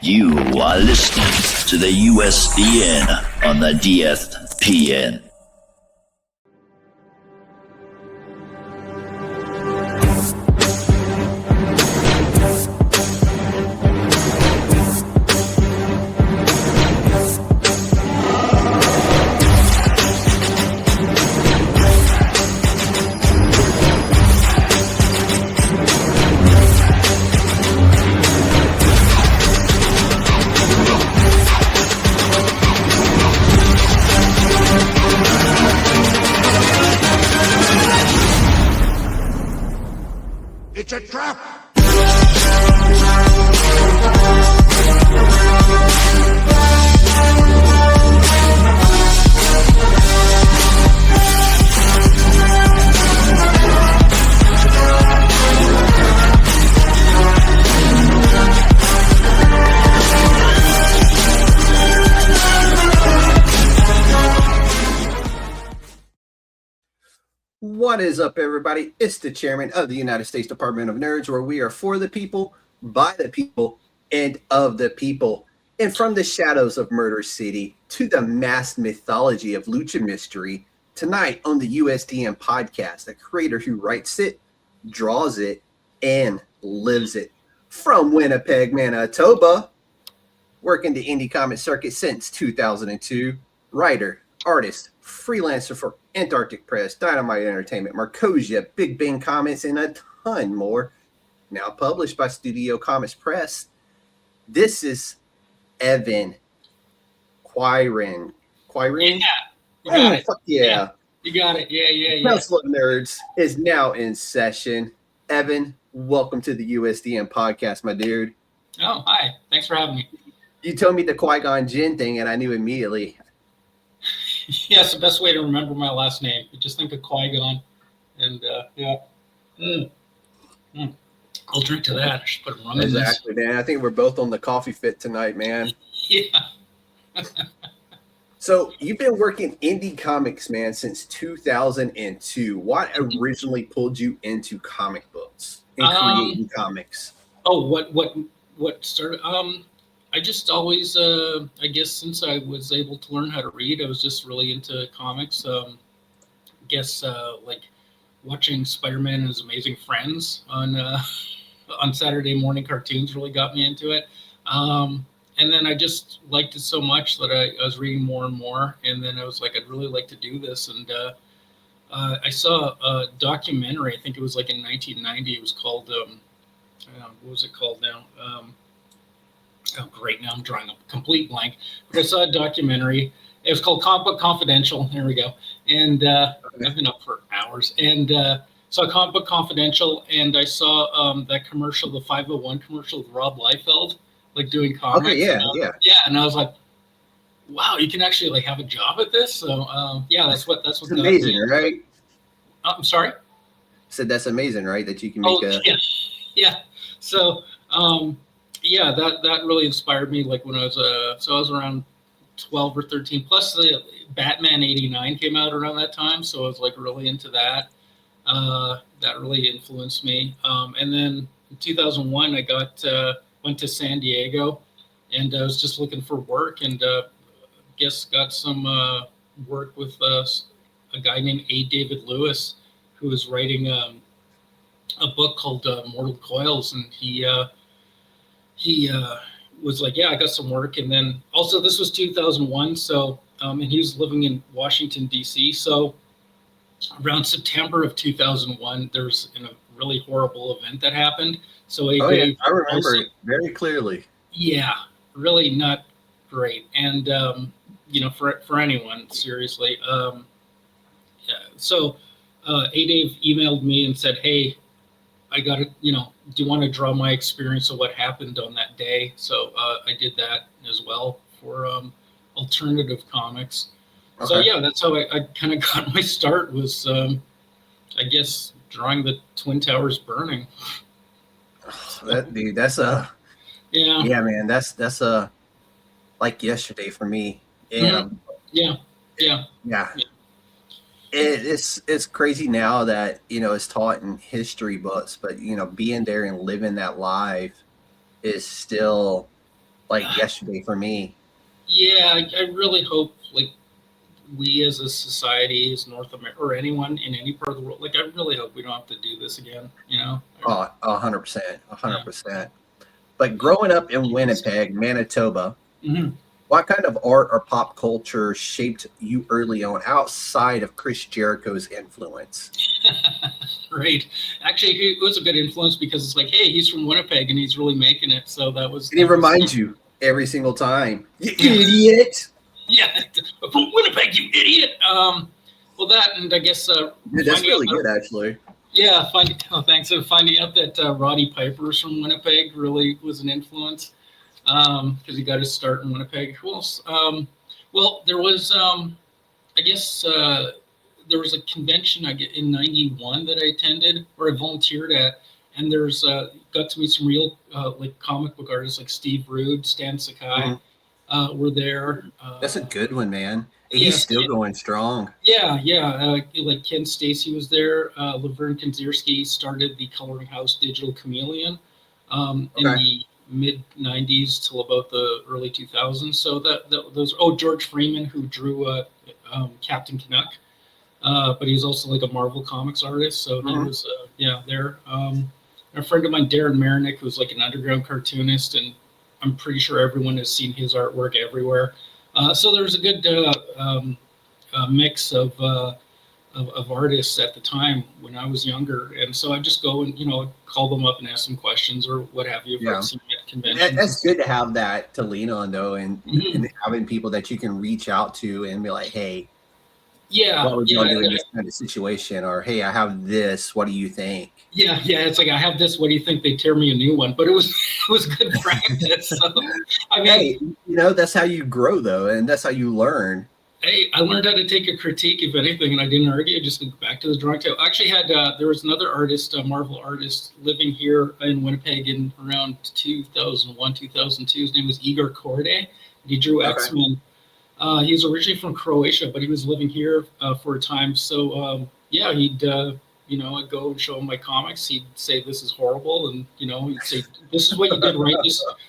You are listening to the USDN on the DFPN. It's a trap! What is up, everybody? It's the chairman of the United States Department of Nerds, where we are for the people, by the people, and of the people. And from the shadows of Murder City to the masked mythology of Lucha Mystery, tonight on the USDN Podcast, a creator who writes it, draws it, and lives it. From Winnipeg, Manitoba, working the indie comic circuit since 2002, writer, artist, freelancer for Antarctic Press, Dynamite Entertainment, Markosia, Big Bang Comics, and a ton more. Now published by Studio Comix Press. This is Evan Quiring. Yeah, you got it. Fuck yeah. You got it. Yeah. Council of Nerds is now in session. Evan, welcome to the USDN Podcast, my dude. Oh, hi. Thanks for having me. You told me the Qui-Gon Jinn thing, and I knew immediately. Yeah, it's the best way to remember my last name. You just think of Qui-Gon, and yeah. I'll drink to that. I should put rum in this. Exactly, man. I think we're both on the coffee fit tonight, man. Yeah. So you've been working indie comics, man, since 2002. What originally pulled you into comic books and creating comics? Oh, what started? I just always, I guess, since I was able to learn how to read, I was just really into comics. I guess like watching Spider-Man and His Amazing Friends on Saturday morning cartoons really got me into it. And then I just liked it so much that I was reading more and more. And then I was like, I'd really like to do this. And I saw a documentary, I think it was like in 1990. It was called, what was it called now? Oh, great. Now I'm drawing a complete blank. But I saw a documentary. It was called Comic Book Confidential. There we go. And I've been up for hours. And saw Comic Book Confidential, and I saw that commercial, the 501 commercial with Rob Liefeld, like doing comics. Okay, yeah. Yeah, and I was like, wow, you can actually like have a job at this. So yeah, that's what It's amazing, right? I'm sorry? Said that's amazing, right? That you can make Yeah. So yeah, that really inspired me. Like when I was I was around 12 or 13. Plus the Batman '89 came out around that time, so I was like really into that. That really influenced me. And then in 2001, I went to San Diego, and I was just looking for work, and guess got some work with a guy named A. David Lewis, who was writing a book called Mortal Coils, and he was like, yeah, I got some work. And then also this was 2001. So, and he was living in Washington, DC. So around September of 2001, there's a really horrible event that happened. So I remember it very clearly. Yeah, really not great. And, for anyone, seriously. So A-Dave emailed me and said, hey, I got to, do you want to draw my experience of what happened on that day? So I did that as well for alternative comics. Okay. So yeah, that's how I kind of got my start was, I guess, drawing the Twin Towers burning. That's yeah, man. That's like yesterday for me. And yeah. It's crazy now that, it's taught in history books, but, being there and living that life is still like yesterday for me. Yeah, I really hope like we as a society, as North America, or anyone in any part of the world, like I really hope we don't have to do this again. You know? Oh, 100%, Yeah. 100%. But growing up in Winnipeg, Manitoba, hmm what kind of art or pop culture shaped you early on outside of Chris Jericho's influence? Right. Actually, it was a good influence because it's like, hey, he's from Winnipeg and he's really making it. So that was. And he That was reminds you every single time, you Yeah. idiot. Yeah, from Winnipeg, you idiot. Well, that and I guess Dude, that's finding really out that- good, actually. Yeah, thanks. And finding out that Roddy Piper's from Winnipeg really was an influence because he got his start in Winnipeg. Well, there was, I guess, there was a convention in '91 that I attended or I volunteered at, and there's got to meet some real like comic book artists like Steve Rude, Stan Sakai were there. That's a good one, man. And yeah, he's still going strong. Yeah. Like Ken Stacy was there. Laverne Kanzierski started the Coloring House Digital Chameleon in the mid '90s till about the early 2000s. So those. Oh, George Freeman, who drew Captain Canuck, but he's also like a Marvel Comics artist. So he was there. A friend of mine, Darren Marinick, who's like an underground cartoonist, and I'm pretty sure everyone has seen his artwork everywhere. So there's a good mix of artists at the time when I was younger, and so I just go and call them up and ask them questions or what have you. Yeah. I've seen them at conventions. That's good to have that to lean on, though, and having people that you can reach out to and be like, hey, what would you do in this kind of situation? Or, hey, I have this. What do you think? Yeah. It's like, I have this. What do you think? They tear me a new one, but it was good practice. So, I mean, hey, that's how you grow, though, and that's how you learn. Hey, I learned how to take a critique, if anything, and I didn't argue. I just went back to the drawing table. I actually had there was another artist, a Marvel artist, living here in Winnipeg in around 2001, 2002. His name was Igor Korde. He drew X-Men. He's originally from Croatia, but he was living here for a time. So he'd I'd go and show him my comics. He'd say, "This is horrible," and he'd say, "This is what you did right."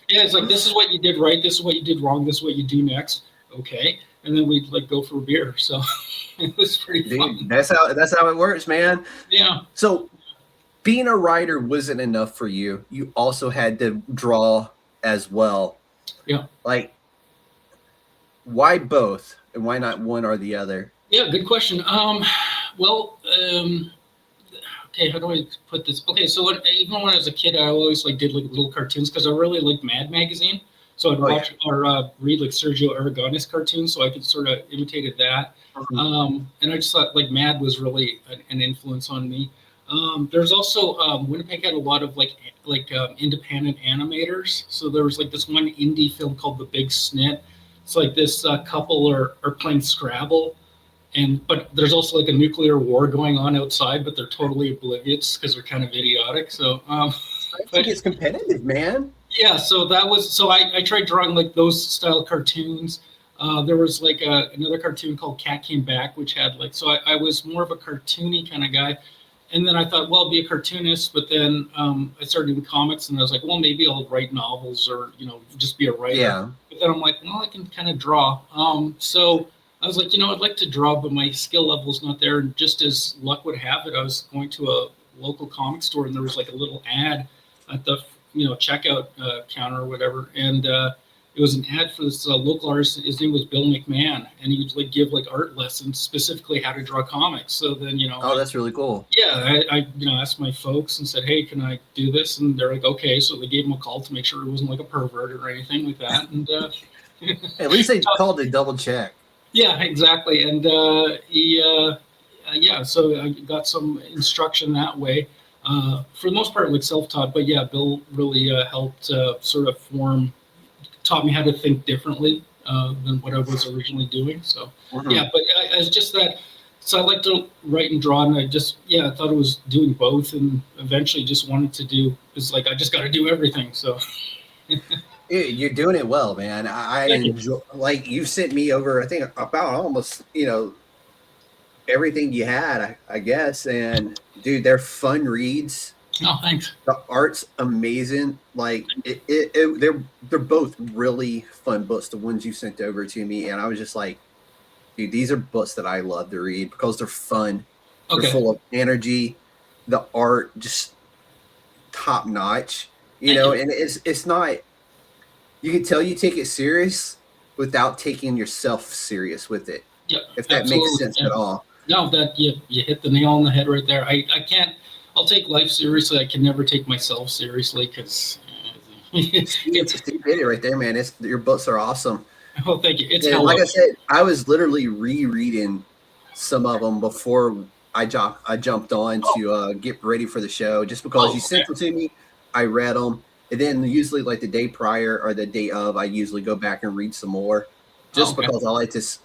It's like, "This is what you did right. This is what you did wrong. This is what you do next." Okay, and then we'd like go for a beer. So it was pretty fun. That's how it works, man. Yeah. So being a writer wasn't enough for you. You also had to draw as well. Yeah. Like, why both, and why not one or the other? Yeah, good question. Okay, how do I put this? Okay, so even when I was a kid, I always did little cartoons because I really liked Mad Magazine. So I'd watch or read Sergio Aragonés cartoons, so I could sort of imitated that. And I just thought Mad was really an influence on me. There's also Winnipeg had a lot of independent animators. So there was this one indie film called The Big Snit. It's this couple are playing Scrabble. But there's also a nuclear war going on outside, but they're totally oblivious because they're kind of idiotic. So I think it's competitive, man. Yeah, so I tried drawing those style cartoons. There was another cartoon called Cat Came Back, which had I was more of a cartoony kind of guy. And then I thought, well, I'll be a cartoonist, but then I started doing comics, and I was like, well, maybe I'll write novels or just be a writer. Yeah. But then I'm like, well, I can kind of draw. So I was like, I'd like to draw, but my skill level's not there. And just as luck would have it, I was going to a local comic store, and there was a little ad at the checkout counter or whatever, and it was an ad for this local artist. His name was Bill McMahon, and he would give art lessons, specifically how to draw comics. So then oh, that's really cool. Yeah, I asked my folks and said, hey, can I do this? And they're like, okay. So they gave him a call to make sure he wasn't a pervert or anything like that. And at least they called to double check. Yeah, exactly. And so I got some instruction that way. For the most part, self-taught, but yeah, Bill really helped sort of taught me how to think differently than what I was originally doing. So yeah, but it's just that. So I like to write and draw, and I thought it was doing both, and eventually just wanted to do. It's I just got to do everything. So. You're doing it well, man. I enjoy. You sent me over, I think about almost everything you had, I guess. And dude, they're fun reads. Oh, thanks. The art's amazing. Like they're both really fun books. The ones you sent over to me, and I was just like, dude, these are books that I love to read because they're fun. They're Okay. full of energy. The art just top notch. Thank And you. it's not. You can tell you take it serious without taking yourself serious with it. Yeah, If that makes absolutely. sense Yeah. at all. No, that you hit the nail on the head right there. I can't. I'll take life seriously. I can never take myself seriously because You it's. did it right there, man. Your books are awesome. Oh, thank you. It's And hell like up. I said, I was literally rereading some of them before I jumped on to get ready for the show. Just because you Oh, okay. sent them to me, I read them, and then usually like the day prior or the day of, I usually go back and read some more, Oh, just okay. because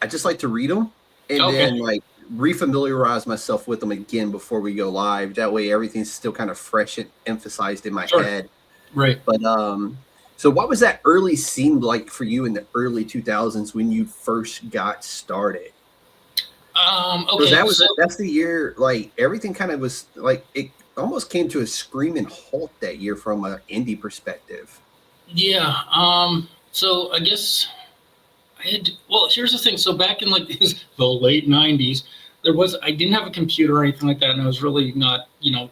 I just like to read them and Okay. then like refamiliarize myself with them again before we go live. That way, everything's still kind of fresh and emphasized in my Sure. head. Right. But so what was that early scene like for you in the early 2000s when you first got started? Because Okay. So that's the year like everything kind of was like it almost came to a screaming halt that year from an indie perspective. yeah. So I guess well, here's the thing. So back in like the late '90s, I didn't have a computer or anything like that, and I was really not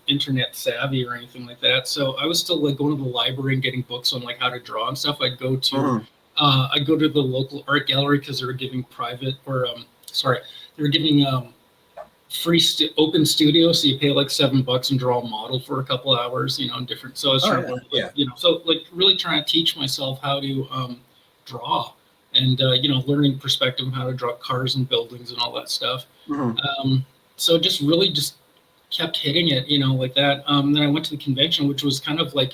internet savvy or anything like that. So I was still like going to the library and getting books on like how to draw and stuff. Mhm. I'd go to the local art gallery because they were giving they were giving free open studio, so you pay like $7 and draw a model for a couple hours, different. So I was Oh trying to yeah, learn, yeah. so like really trying to teach myself how to draw and learning perspective of how to draw cars and buildings and all that stuff. Mhm. So just really just kept hitting it, like that. Then I went to the convention, which was kind of like,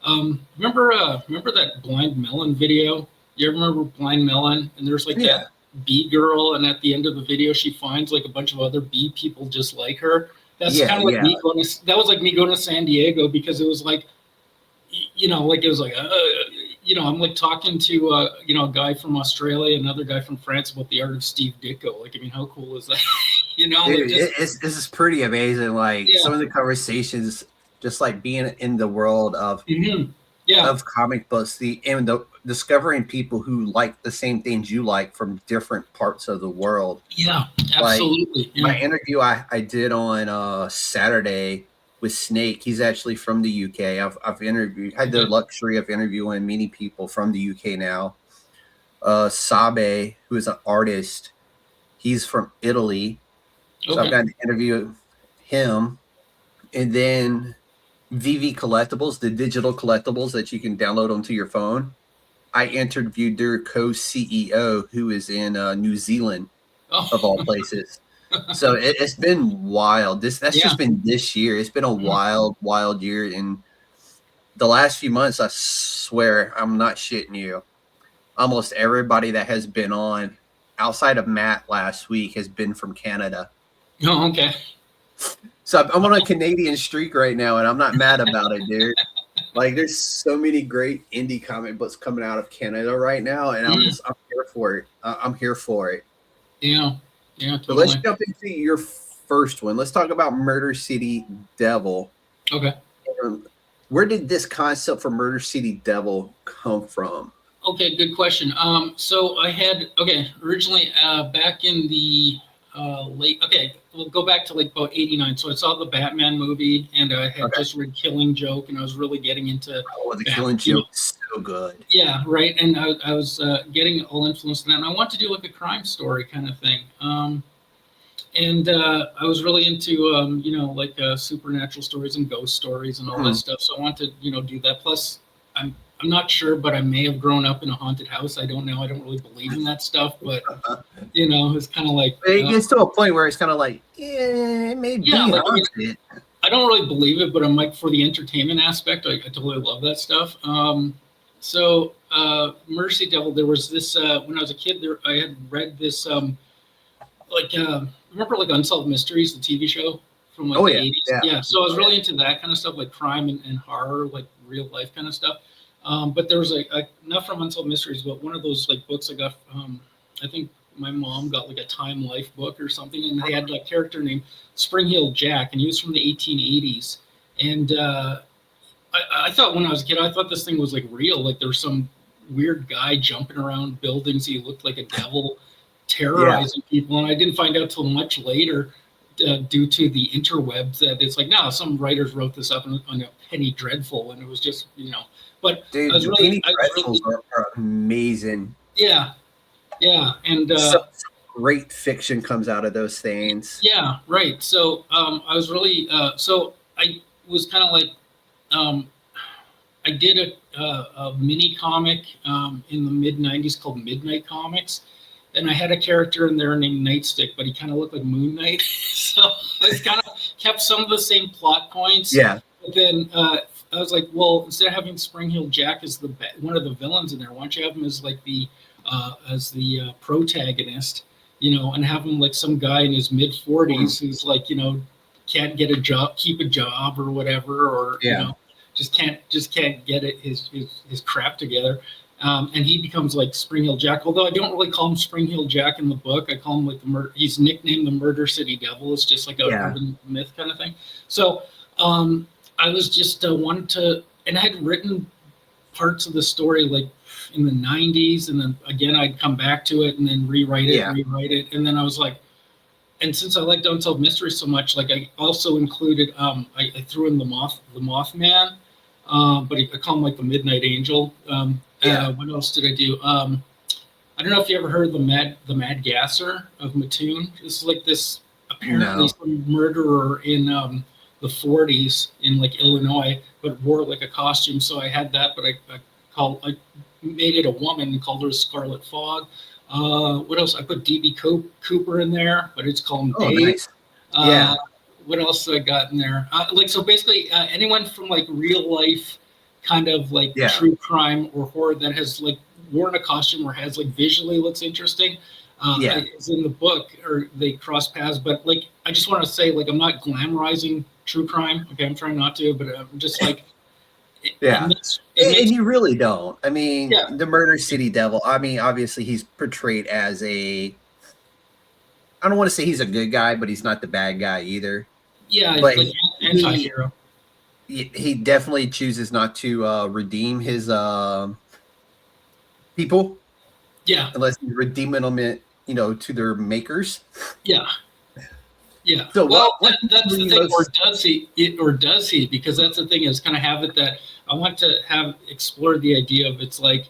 remember that Blind Melon video? You ever remember Blind Melon? And there's like Yeah. that bee girl, and at the end of the video, she finds like a bunch of other bee people just like her. That's Yeah, kind of like yeah. me going to. That was like me going to San Diego because it was like, like it was like, I'm like talking to a guy from Australia, another guy from France about the art of Steve Ditko. Like, I mean, how cool is that? Like Dude, just this is pretty amazing. Like yeah, some of the conversations, just like being in the world yeah, of comic books, the discovering people who like the same things you like from different parts of the world. yeah, Like absolutely, my yeah, interview I did on Saturday with Snake. He's actually from the UK. I've had the okay, luxury of interviewing many people from the UK now. Sabe, who is an artist, he's from Italy. So I've okay, gotten to interview him. And then VV Collectibles, the digital collectibles that you can download onto your phone. I interviewed their co-CEO who is in New Zealand, of all oh, places. So it's been wild. That's yeah, just been this year. It's been a mhm. wild year. And the last few months, I swear, I'm not shitting you. Almost everybody that has been on outside of Matt last week has been from Canada. Oh, okay, So I'm on a Canadian streak right now, and I'm not mad about it, dude. Like, there's so many great indie comic books coming out of Canada right now, and I'm mm, here for it. I'm here for it. yeah, yeah, So let's totally, jump into your first one. Let's talk about Murder City Devil. okay. Um, Where did this concept for Murder City Devil come from? Okay, good question. So I had originally back in the late. Okay, we'll go back to like about '89. So I saw the Batman movie, and I had Okay. just read Killing Joke, and I was really getting into Oh, the Bat. Killing Joke is so good. Yeah, right. And I was getting all influenced in that, and I wanted to do like a crime story kind of thing. And I was really into like supernatural stories and ghost stories and all that Mhm. stuff. So I wanted to do that. Plus, I'm not sure, but I may have grown up in a haunted house. I don't know. I don't really believe in that stuff, but it's kind of like It gets to a point where it's kind of like, yeah, it may yeah, be like I mean, haunted. I don't really believe it, but I'm like for the entertainment aspect, I totally love that stuff. So Mercy Devil, there was this when I was a kid. There, I had read this like remember like Unsolved Mysteries, the TV show from like Oh the yeah, 80s. yeah. Yeah, so I was really into that kind of stuff, like crime and horror, like real life kind of stuff. But there was not from Unsolved Mysteries, but one of those like books I got. I think my mom got like a Time Life book or something, and they had a character named Spring-Heeled Jack, and he was from the 1880s. And I thought when I was a kid, I thought this thing was like real. Like there was some weird guy jumping around buildings. He looked like a devil terrorizing people. And I didn't find out till much later due to the interwebs that it's like, no, some writers wrote this up on a Penny Dreadful. And it was just, but dude, I was Penny Dreadfuls are amazing. Yeah. Yeah. And some great fiction comes out of those things. Yeah. Right. So I was really, so I was kind of like, I did a mini comic in the mid 90s called Midnight Comics. And I had a character in there named Nightstick, but he kind of looked like Moon Knight. So I kind of kept some of the same plot points. Yeah. But then I was like, well, instead of having Spring-Heeled Jack as one of the villains in there, why don't you have him as like the protagonist, and have him like some guy in his mid 40s who's like, can't get a job, keep a job or whatever, or just can't get his crap together. And he becomes like Spring-Heeled Jack, although I don't really call him Spring-Heeled Jack in the book. I call him like he's nicknamed the Murder City Devil. It's just like a urban myth kind of thing. So I was just wanted to, and I had written parts of the story like in the 90s, and then again I'd come back to it and then rewrite it, and then I was like, and since I liked Unsolved Mysteries so much, like I also included I threw in the Mothman, but I call him like the Midnight Angel. What else did I do? I don't know if you ever heard the Mad Gasser of Mattoon. This is like this apparently some murderer in the 40s in like Illinois, but wore like a costume. So I had that, but I made it a woman and called her Scarlet Fog. What else? I put DB Cooper in there, but it's called Dave. Nice. What else I got in there? So basically anyone from like real life kind of like true crime or horror that has like worn a costume or has like visually looks interesting is in the book, or they cross paths. But like, I just want to say, like, I'm not glamorizing true crime. Okay. I'm trying not to, but I'm just like, and you really don't. I mean, the Murder City Devil, I mean, obviously he's portrayed as I don't want to say he's a good guy, but he's not the bad guy either. Yeah. But like anti-hero. He definitely chooses not to redeem his people. Yeah. Unless he's redeeming them, to their makers. Yeah. Yeah. So that's the thing. Or does he? Because that's the thing, is kind of have it that I want to have explored the idea of, it's like,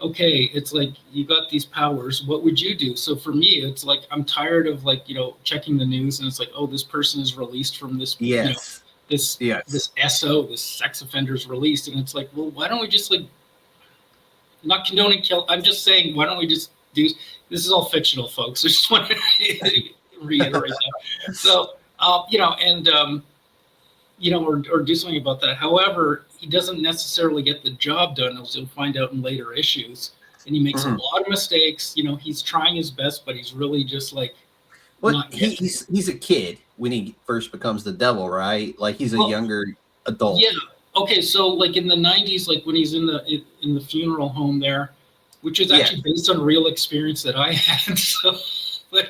okay, it's like you got these powers. What would you do? So for me, it's like I'm tired of like, checking the news and it's like, oh, this person is released from this. This SO, this sex offender is released, and it's like, well, why don't we just like, not condoning kill? I'm just saying, why don't we just do? This is all fictional, folks. I just want to reiterate that. So, or do something about that. However, he doesn't necessarily get the job done, as you'll find out in later issues, and he makes a lot of mistakes. He's trying his best, but he's really just like. Well, he's a kid when he first becomes the devil, right? Like he's a younger adult. Yeah. Okay. So like in the 90s, like when he's in the funeral home there, which is actually based on real experience that I had. So, but,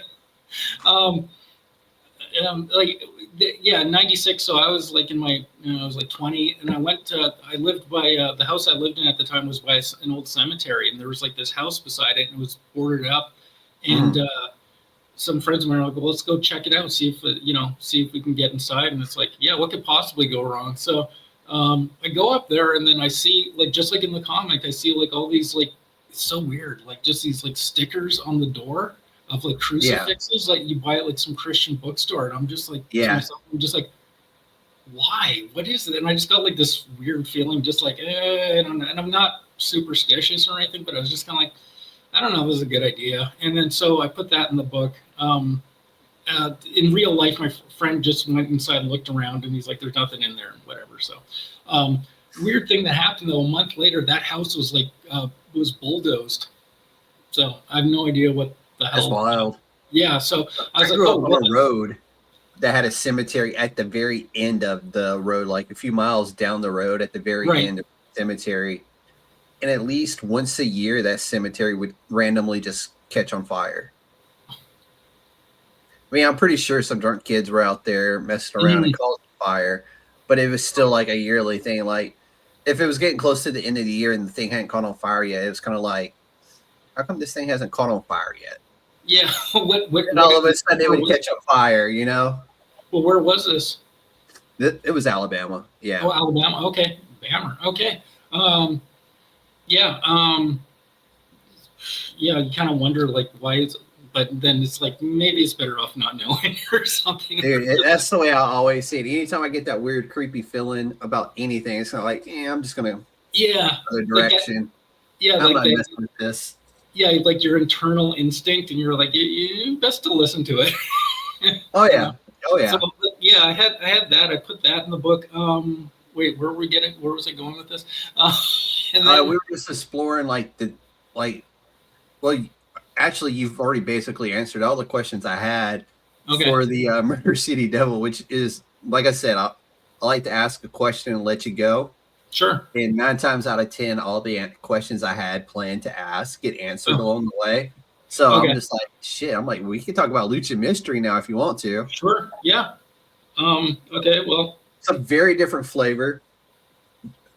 96. So I was like I was like 20, and I lived by the house I lived in at the time was by an old cemetery, and there was like this house beside it, and it was boarded up, and some friends of mine were like, well, let's go check it out, see if we can get inside. And it's like, what could possibly go wrong? So I go up there, and then I see, like, just like in the comic, I see like all these, like, it's so weird, like just these like stickers on the door of like crucifixes, like you buy at like some Christian bookstore. And I'm just like, I'm just like, why? What is it? And I just got like this weird feeling, just like, and I'm not superstitious or anything, but I was just kind of like, I don't know, this is a good idea. And then so I put that in the book. In real life, my friend just went inside and looked around, and he's like, there's nothing in there and whatever. So weird thing that happened though, a month later, that house was like was bulldozed. So I have no idea what the hell. That's wild. Yeah. So I was grew up on a road that had a cemetery at the very end of the road, like a few miles down the road at the very end of the cemetery. And at least once a year, that cemetery would randomly just catch on fire. I mean, I'm pretty sure some drunk kids were out there messing around and causing fire, but it was still like a yearly thing. Like, if it was getting close to the end of the year and the thing hadn't caught on fire yet, it was kind of like, how come this thing hasn't caught on fire yet? Yeah. And all of a sudden, it would catch on fire, you know? Well, where was this? It was Alabama. Yeah. Oh, Alabama. Okay. Bammer. Okay. Yeah. Yeah. You kind of wonder, like, why is, but then it's like, maybe it's better off not knowing or something. Dude, that's the way I always see it. Anytime I get that weird, creepy feeling about anything, it's kind of like, yeah, I'm just going to other direction. I'm not messing with this. Yeah, like your internal instinct, and you're like, you best to listen to it. Oh yeah, oh yeah. So, yeah, I had that. I put that in the book. Wait, where was I going with this? And then, we were just exploring well, actually, you've already basically answered all the questions I had for the Murder City Devil, which is, like I said, I like to ask a question and let you go. Sure. And 9 times out of 10, all the questions I had planned to ask get answered along the way. So I'm just like, shit. I'm like, we can talk about Lucha Mystery now if you want to. Sure. Yeah. Okay. Well, it's a very different flavor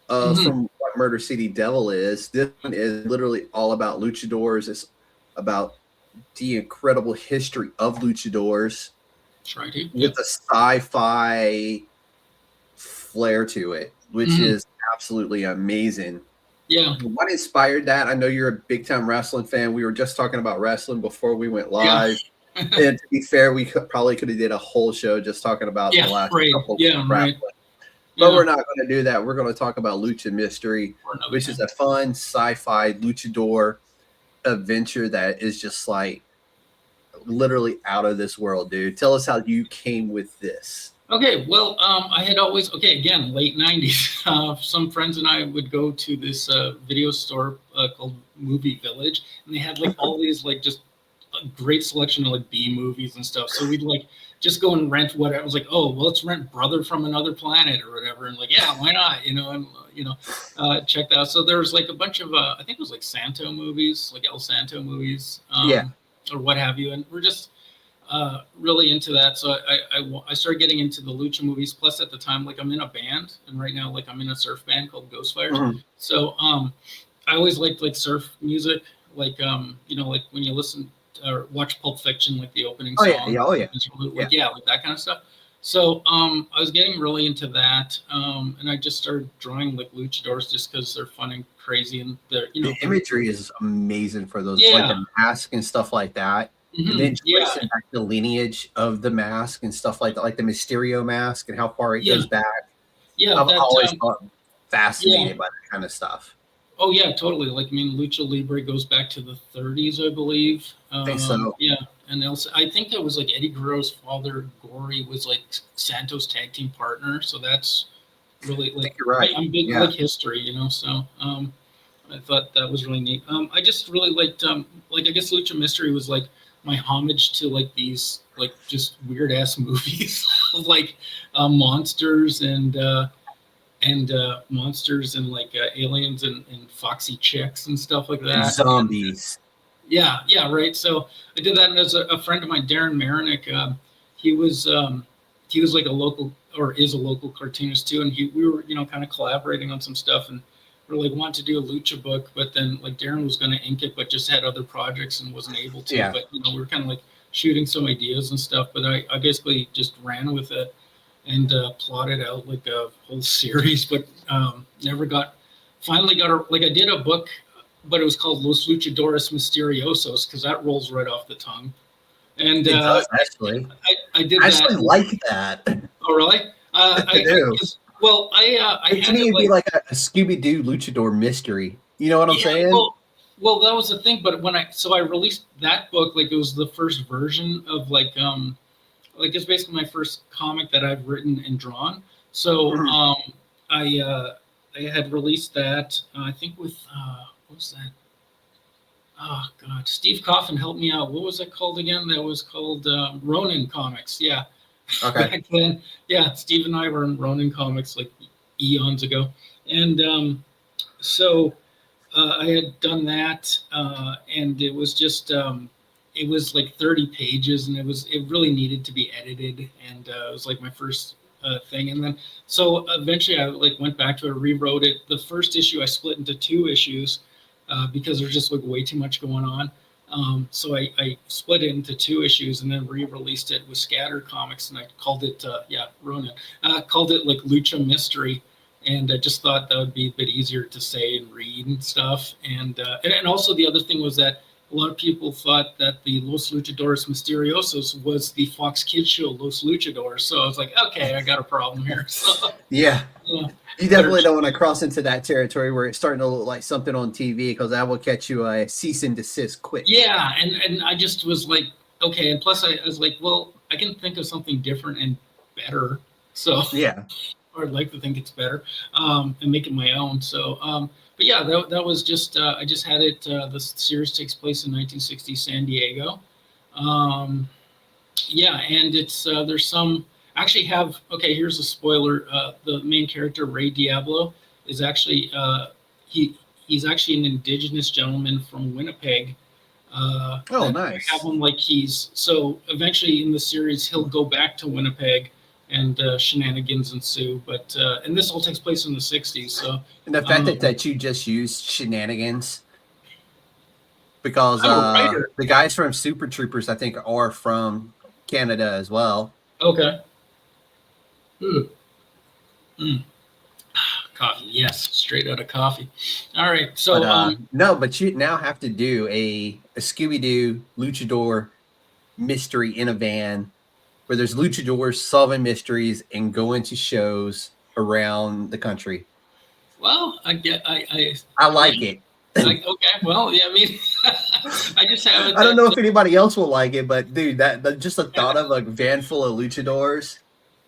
from what Murder City Devil is. This one is literally all about luchadors. It's about the incredible history of luchadors. That's right. With a sci-fi flair to it, which is absolutely amazing. Yeah. What inspired that? I know you're a big time wrestling fan. We were just talking about wrestling before we went live. Yeah. And to be fair, we probably could have did a whole show just talking about the last couple of wrestling. But we're not going to do that. We're going to talk about Lucha Mystery, which is a fun sci-fi luchador adventure that is just like literally out of this world, dude. Tell us how you came with this. Okay, well, I had always, again, late 90s, some friends and I would go to this video store called Movie Village, and they had like all these like just a great selection of like B movies and stuff. So we'd like just go and rent whatever. I was like, oh, well, let's rent Brother from Another Planet or whatever. And like, yeah, why not? And, check that out. So there was like a bunch of, I think it was like Santo movies, like El Santo movies, or what have you. And we're just really into that. So I started getting into the lucha movies. Plus at the time, like I'm in a band, and right now, like I'm in a surf band called Ghost Fires. So I always liked like surf music, like, like when you listen or watch Pulp Fiction, like the opening song. Like that kind of stuff. So I was getting really into that, and I just started drawing like luchadors just because they're fun and crazy, and they're the imagery is amazing for those like the mask and stuff like that. And then tracing back the lineage of the mask and stuff like that, like the Mysterio mask and how far it goes back. Yeah, I've always thought fascinated by that kind of stuff. Oh yeah, totally. Like I mean, Lucha Libre goes back to the 30s, I believe. I think so. Yeah, and also I think that was like Eddie Guerrero's father, Gory, was like Santos' tag team partner. So that's really like, I think you're right. I'm big like history, So I thought that was really neat. I just really liked like I guess Lucha Mystery was like my homage to like these like just weird ass movies of like monsters and monsters and like aliens and foxy chicks and stuff like that. Zombies. Yeah, right. So I did that, and there's a friend of mine, Darren Marinick. He was like a local, or is a local cartoonist too, and we were kind of collaborating on some stuff, and we were like wanted to do a lucha book, but then like Darren was going to ink it, but just had other projects and wasn't able to. Yeah. But we were kind of like shooting some ideas and stuff, but I basically just ran with it and plotted out like a whole series, but finally got I did a book, but it was called Los Luchadores Misteriosos because that rolls right off the tongue. And it does, actually. I did I actually like that. Oh, really? I do. I had to be like a Scooby-Doo luchador mystery. You know what I'm saying? Well, that was the thing. But when I released that book, like it was the first version of like it's basically my first comic that I've written and drawn. So I had released that I think with what was that? Oh God, Steve Coffin helped me out. What was that called again? That was called Ronin Comics. Yeah. Okay. Back then, yeah, Steve and I were in Ronin Comics like eons ago, and so I had done that, and it was just it was like 30 pages, and it really needed to be edited, and it was like my first thing. And then so eventually I like went back to it, rewrote it. The first issue I split into 2 issues because there's just like way too much going on. So I split it into 2 issues and then re-released it with Scatter Comics, and I called it Ronin. Called it like Lucha Mystery, and I just thought that would be a bit easier to say and read and stuff. And also the other thing was that a lot of people thought that the Los Luchadores Misteriosos was the Fox Kids show Los Luchadores. So I was like, okay, I got a problem here. So, yeah. You definitely don't want to cross into that territory where it's starting to look like something on TV, because that will catch you a cease and desist quick. Yeah, and I just was like, okay. And plus I was like, well, I can think of something different and better. So yeah. Or I'd like to think it's better, and make it my own. So, but yeah, that was just, I just had it, the series takes place in 1960 San Diego. Yeah, and it's, there's some, actually have, okay, here's a spoiler. The main character, Ray Diablo, is actually, he's actually an indigenous gentleman from Winnipeg. Oh, nice. Have him like so eventually in the series, he'll go back to Winnipeg, and shenanigans ensue. But and this all takes place in the 60s. So and the fact that you just used shenanigans, because the guys from Super Troopers, I think, are from Canada as well. Okay. Coffee, yes, straight out of coffee. All right, so no, but you now have to do a Scooby-Doo luchador mystery in a van, where there's luchadors solving mysteries and going to shows around the country. Well, I like it. Okay, well, yeah, I mean, I just haven't. I don't know if anybody else will like it, but dude, that just the thought of a van full of luchadors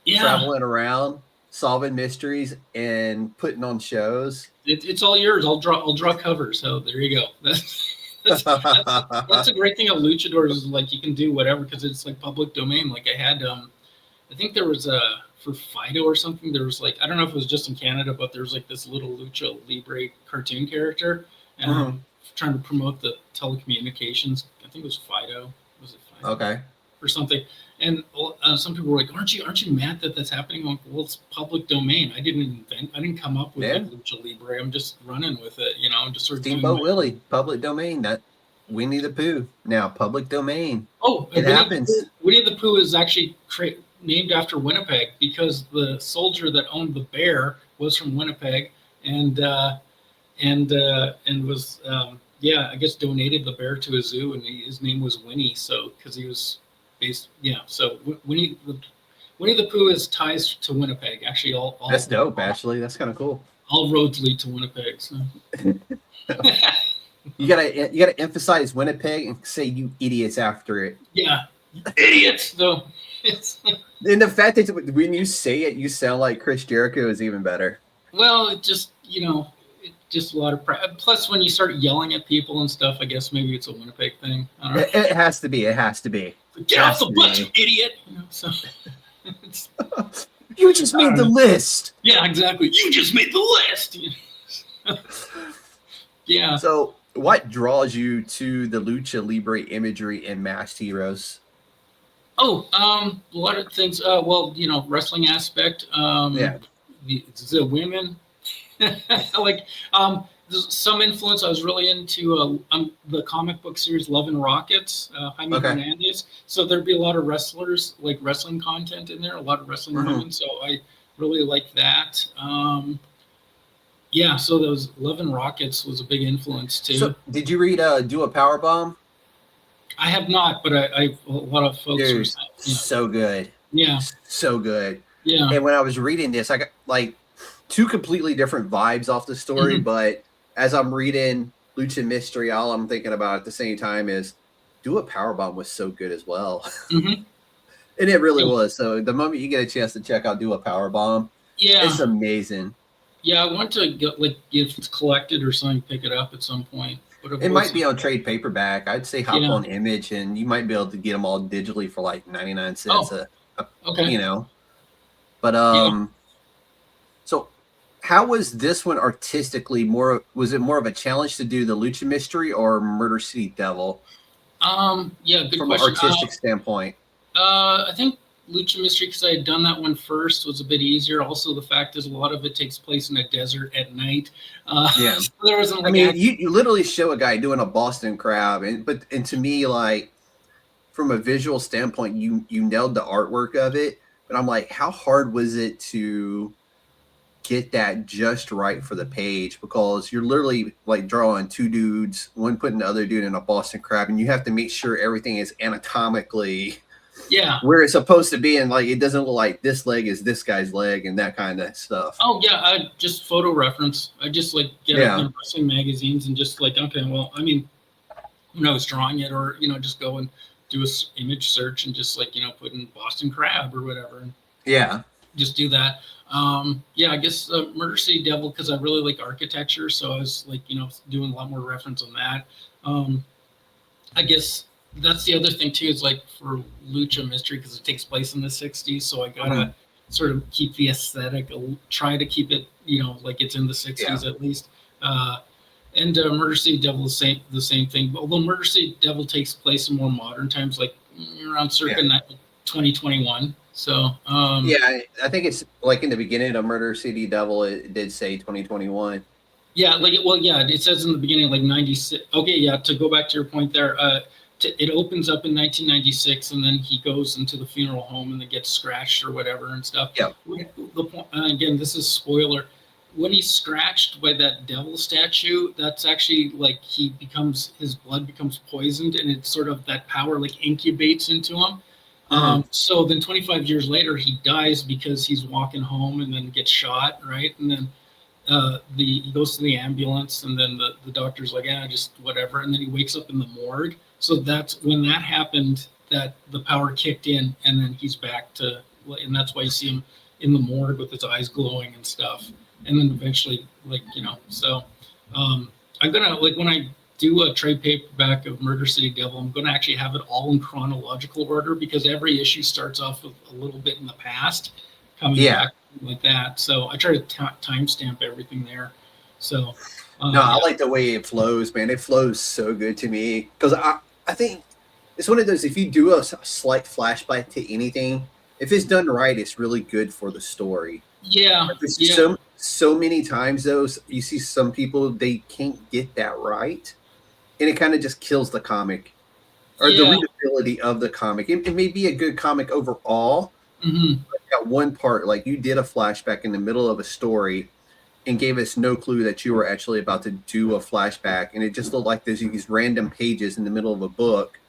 traveling around, solving mysteries and putting on shows. It's all yours. I'll draw covers. So there you go. That's a great thing of luchadors, is like you can do whatever because it's like public domain. Like I had, I think there was for Fido or something. There was like, I don't know if it was just in Canada, but there was like this little Lucha Libre cartoon character, and I'm trying to promote the telecommunications. I think it was Fido. Was it Fido? Okay. Or something. And some people were like, "Aren't you mad that that's happening?" I'm like, well, it's public domain. I didn't come up with like Lucha Libre. I'm just running with it, you know. I'm just sort of Steamboat Willie, public domain. That Winnie the Pooh, now public domain. Oh, it happens. Winnie the Pooh is actually named after Winnipeg because the soldier that owned the bear was from Winnipeg, and was I guess donated the bear to a zoo, and his name was Winnie. So because he was based, so Winnie the Pooh is ties to Winnipeg. Actually, all that's dope. Actually, that's kind of cool. All roads lead to Winnipeg. So. You gotta emphasize Winnipeg and say "you idiots" after it. Yeah, idiots though. And the fact that when you say it, you sound like Chris Jericho is even better. Well, it just just a lot of plus when you start yelling at people and stuff, I guess maybe it's a Winnipeg thing. I don't know. It has to be. It has to be. Get off the bus, you idiot! So you just made the list. Yeah, exactly. You just made the list. Yeah. So, what draws you to the Lucha Libre imagery and Masked Heroes? Oh, a lot of things. Well, wrestling aspect. The women. Like some influence. I was really into the comic book series Love and Rockets, Jaime Hernandez. So there'd be a lot of wrestlers, like wrestling content in there, a lot of wrestling women. So I really liked that. So those Love and Rockets was a big influence too. So did you read Do a Powerbomb? I have not, but a lot of folks were saying, so good. Yeah. So good. Yeah. And when I was reading this, I got like 2 completely different vibes off the story, but as I'm reading Lucha Mystery, all I'm thinking about at the same time is Do a Powerbomb was so good as well. And it really was. So the moment you get a chance to check out Do a Powerbomb, it's amazing. Yeah, I want to get if it's collected or something, pick it up at some point. But it might be on trade paperback. I'd say hop on Image, and you might be able to get them all digitally for like 99 cents. But so how was this one artistically? Was it more of a challenge to do the Lucha Mystery or Murder City Devil? Yeah, good from question. an artistic standpoint? I think Lucha Mystery, because I had done that one first, was a bit easier. Also, the fact is a lot of it takes place in a desert at night. Yeah. So there wasn't like I mean, you literally show a guy doing a Boston Crab, and to me, like from a visual standpoint, you nailed the artwork of it. But I'm like, how hard was it to get that just right for the page? Because you're literally like drawing two dudes, one putting the other dude in a Boston Crab, and you have to make sure everything is anatomically where it's supposed to be, and like it doesn't look like this leg is this guy's leg and that kind of stuff. Oh yeah, I just photo reference. I just like get up in wrestling magazines and just like, okay, well, I mean, when I was drawing it, or just go and do a image search and just like put in Boston Crab or whatever, and just do that. I guess Murder City Devil, because I really like architecture, so I was like doing a lot more reference on that. I guess that's the other thing too, is like for Lucha Mystery, because it takes place in the 60s, so I gotta sort of keep the aesthetic, try to keep it like it's in the 60s at least. And Murder City Devil is the same thing, although Murder City Devil takes place in more modern times, like around circa 2021. So I think it's like in the beginning of Murder City Devil, it did say 2021. Yeah, it says in the beginning like 96. Okay, to go back to your point there, it opens up in 1996, and then he goes into the funeral home and then gets scratched or whatever and stuff. Yeah. Again, this is spoiler. When he's scratched by that devil statue, that's actually like his blood becomes poisoned, and it's sort of that power like incubates into him. So then 25 years later, he dies because he's walking home and then gets shot, right? And then he goes to the ambulance, and then the doctor's like, just whatever. And then he wakes up in the morgue. So that's when that happened, that the power kicked in, and then he's back to, and that's why you see him in the morgue with his eyes glowing and stuff. And then eventually, so I'm gonna, like, when I do a trade paperback of Murder City Devil, I'm going to actually have it all in chronological order, because every issue starts off with a little bit in the past coming back like that. So I try to timestamp everything there. So I like the way it flows, man. It flows so good to me, because I think it's one of those, if you do a slight flashback to anything, if it's done right, it's really good for the story. So many times though, you see some people, they can't get that right, and it kind of just kills the comic or the readability of the comic. It may be a good comic overall, but that one part, like you did a flashback in the middle of a story and gave us no clue that you were actually about to do a flashback, and it just looked like there's these random pages in the middle of a book,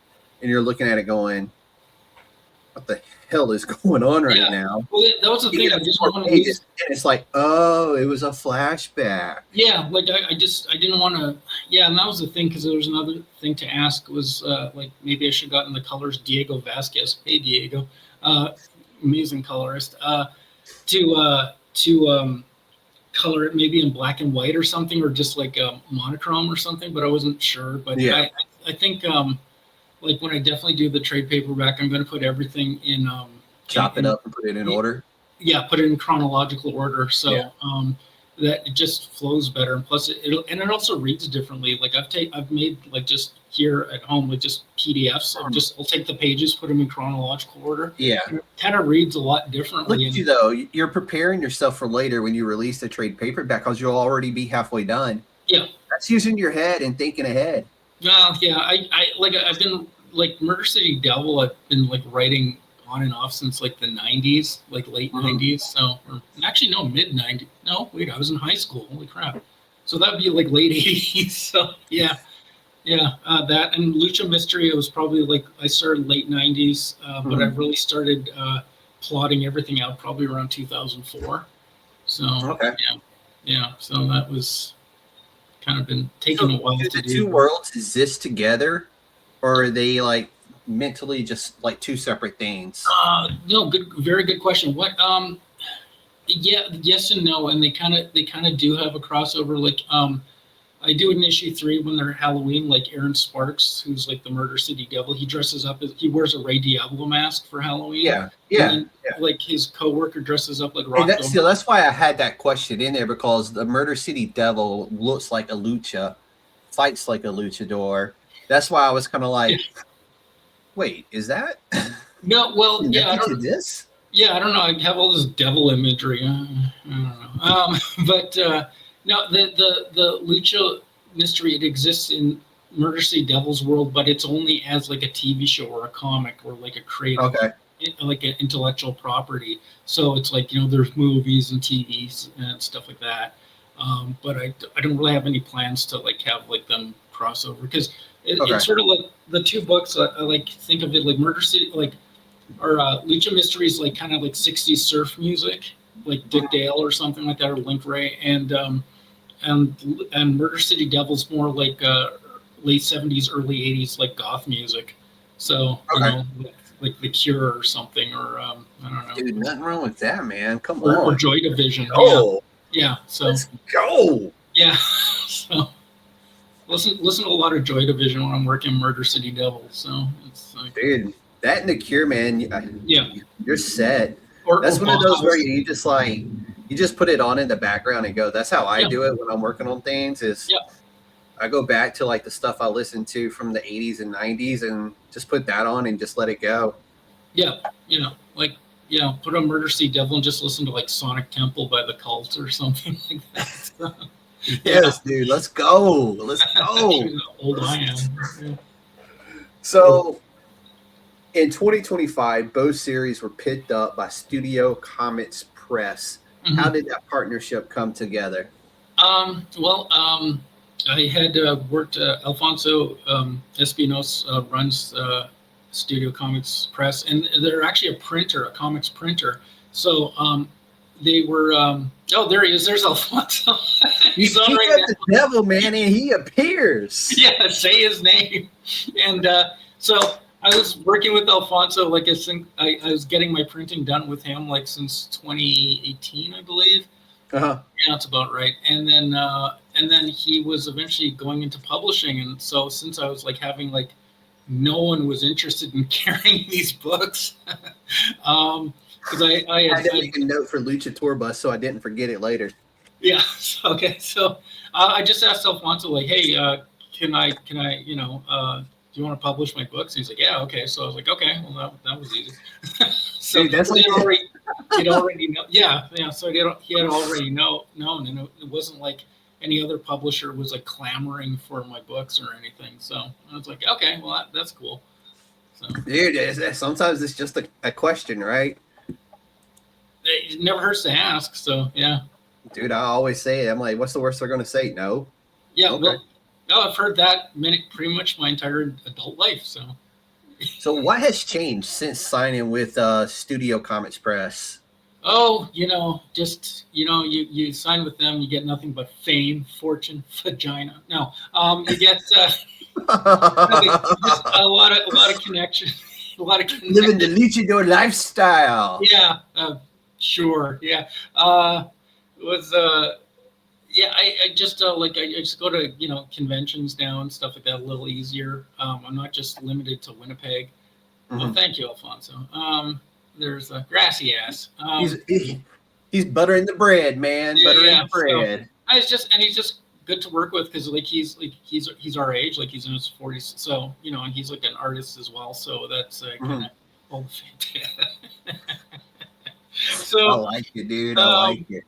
and you're looking at it going, what the hell is going on right now? Well, that was the thing. I just wanted and it's like, oh, it was a flashback. Yeah, like I didn't want to. Yeah, and that was the thing, because there was another thing to ask was like maybe I should have gotten the colors Diego Vasquez. Hey, Diego, amazing colorist. To color it maybe in black and white or something, or just like a monochrome or something, but I wasn't sure. But I think like when I definitely do the trade paperback, I'm going to put everything in chop it up and put it in order. Yeah, put it in chronological order, so that it just flows better. And plus, it also reads differently. Like I've made like just here at home with just PDFs. I'll take the pages, put them in chronological order. Yeah, and it kind of reads a lot differently. Look at you though. You're preparing yourself for later when you release the trade paperback, because you'll already be halfway done. Yeah, that's using your head and thinking ahead. Well, yeah, I've been like Murder City Devil. I've been like writing on and off since like the 90s, like late 90s. So, or actually, no, mid 90s. No, wait, I was in high school. Holy crap! So that'd be like late 80s. So yeah, that and Lucha Mystery. It was probably like I started late 90s, but I really started plotting everything out probably around 2004. So yeah. So that was kind of been taking a while to do. The two worlds exist together, or are they like mentally just like two separate things? No, very good question. What yes and no, and they kind of do have a crossover. Like I do in issue 3 when they're Halloween, like Aaron Sparks, who's like the Murder City Devil, he dresses up as, he wears a Ray Diablo mask for Halloween. And like his coworker dresses up like Rock. That's why I had that question in there, because the Murder City Devil looks like a lucha, fights like a luchador. That's why I was kind of like, Wait, is that? No, well, yeah, I to don't. this? Yeah, I don't know. I have all this devil imagery. I don't know. But no, the Lucha Mystery, it exists in Murder City Devil's world, but it's only as like a TV show or a comic or like a creative, like an intellectual property. So it's like, there's movies and TVs and stuff like that. But I don't really have any plans to like have like them crossover, because it's sort of like the two books. I like think of it like Murder City, like, or Lucha Mystery is like kind of like 60s surf music, like Dick Dale or something like that, or Link Ray, and Murder City Devil's more like late 70s, early 80s, like goth music. So like The Cure or something, or I don't know. Dude, nothing wrong with that, man. Come on. Or Joy Division. Oh, yeah. So let's go. Yeah. So listen to a lot of Joy Division when I'm working Murder City Devil. So it's like, dude, that and The Cure, man. Yeah, you're set. That's one of those where you just put it on in the background and go. That's how I do it when I'm working on things. I go back to like the stuff I listened to from the 80s and 90s and just put that on and just let it go. Yeah, put on Murder City Devil and just listen to like Sonic Temple by The Cult or something like that. So, yes, dude, let's go. Let's go. Old I am. Yeah. So in 2025, both series were picked up by Studio Comix Press. Mm-hmm. How did that partnership come together? I had worked, Alfonso Espinos runs Studio Comix Press, and they're actually a comics printer. So they were, there he is. There's Alfonso. He's on right now. The devil, man, and he appears. Yeah, say his name. And so I was working with Alfonso, like I was getting my printing done with him like since 2018, I believe. Uh-huh. Yeah, that's about right. And then he was eventually going into publishing, and so since I was like having like no one was interested in carrying these books, because I had to make a note for Lucha Tour Bus so I didn't forget it later. Yeah. Okay. So I just asked Alfonso like, hey, can I do you want to publish my books? And he's like, yeah, okay. So I was like, okay, well that was easy. So dude, that's he'd already know. Yeah. So he had already known, and it wasn't like any other publisher was like clamoring for my books or anything. So I was like, okay, well that's cool. So, dude, sometimes it's just a question, right? It never hurts to ask. So yeah. Dude, I always say it. I'm like, what's the worst they're going to say? No. Yeah. Okay. Well, no, I've heard that pretty much my entire adult life. So what has changed since signing with Studio Comix Press? Oh, just you sign with them, you get nothing but fame, fortune, vagina. No, you get just a lot of connection, living the luchador lifestyle. Yeah, sure. Yeah, I just I just go to conventions now and stuff like that a little easier. I'm not just limited to Winnipeg. Mm-hmm. Well, thank you, Alfonso. There's a grassy ass. He's buttering the bread, man. Buttering the bread. So he's just good to work with because he's our age, like he's in his 40s. So and he's like an artist as well. So that's kind of old. So I like it, dude. I like it.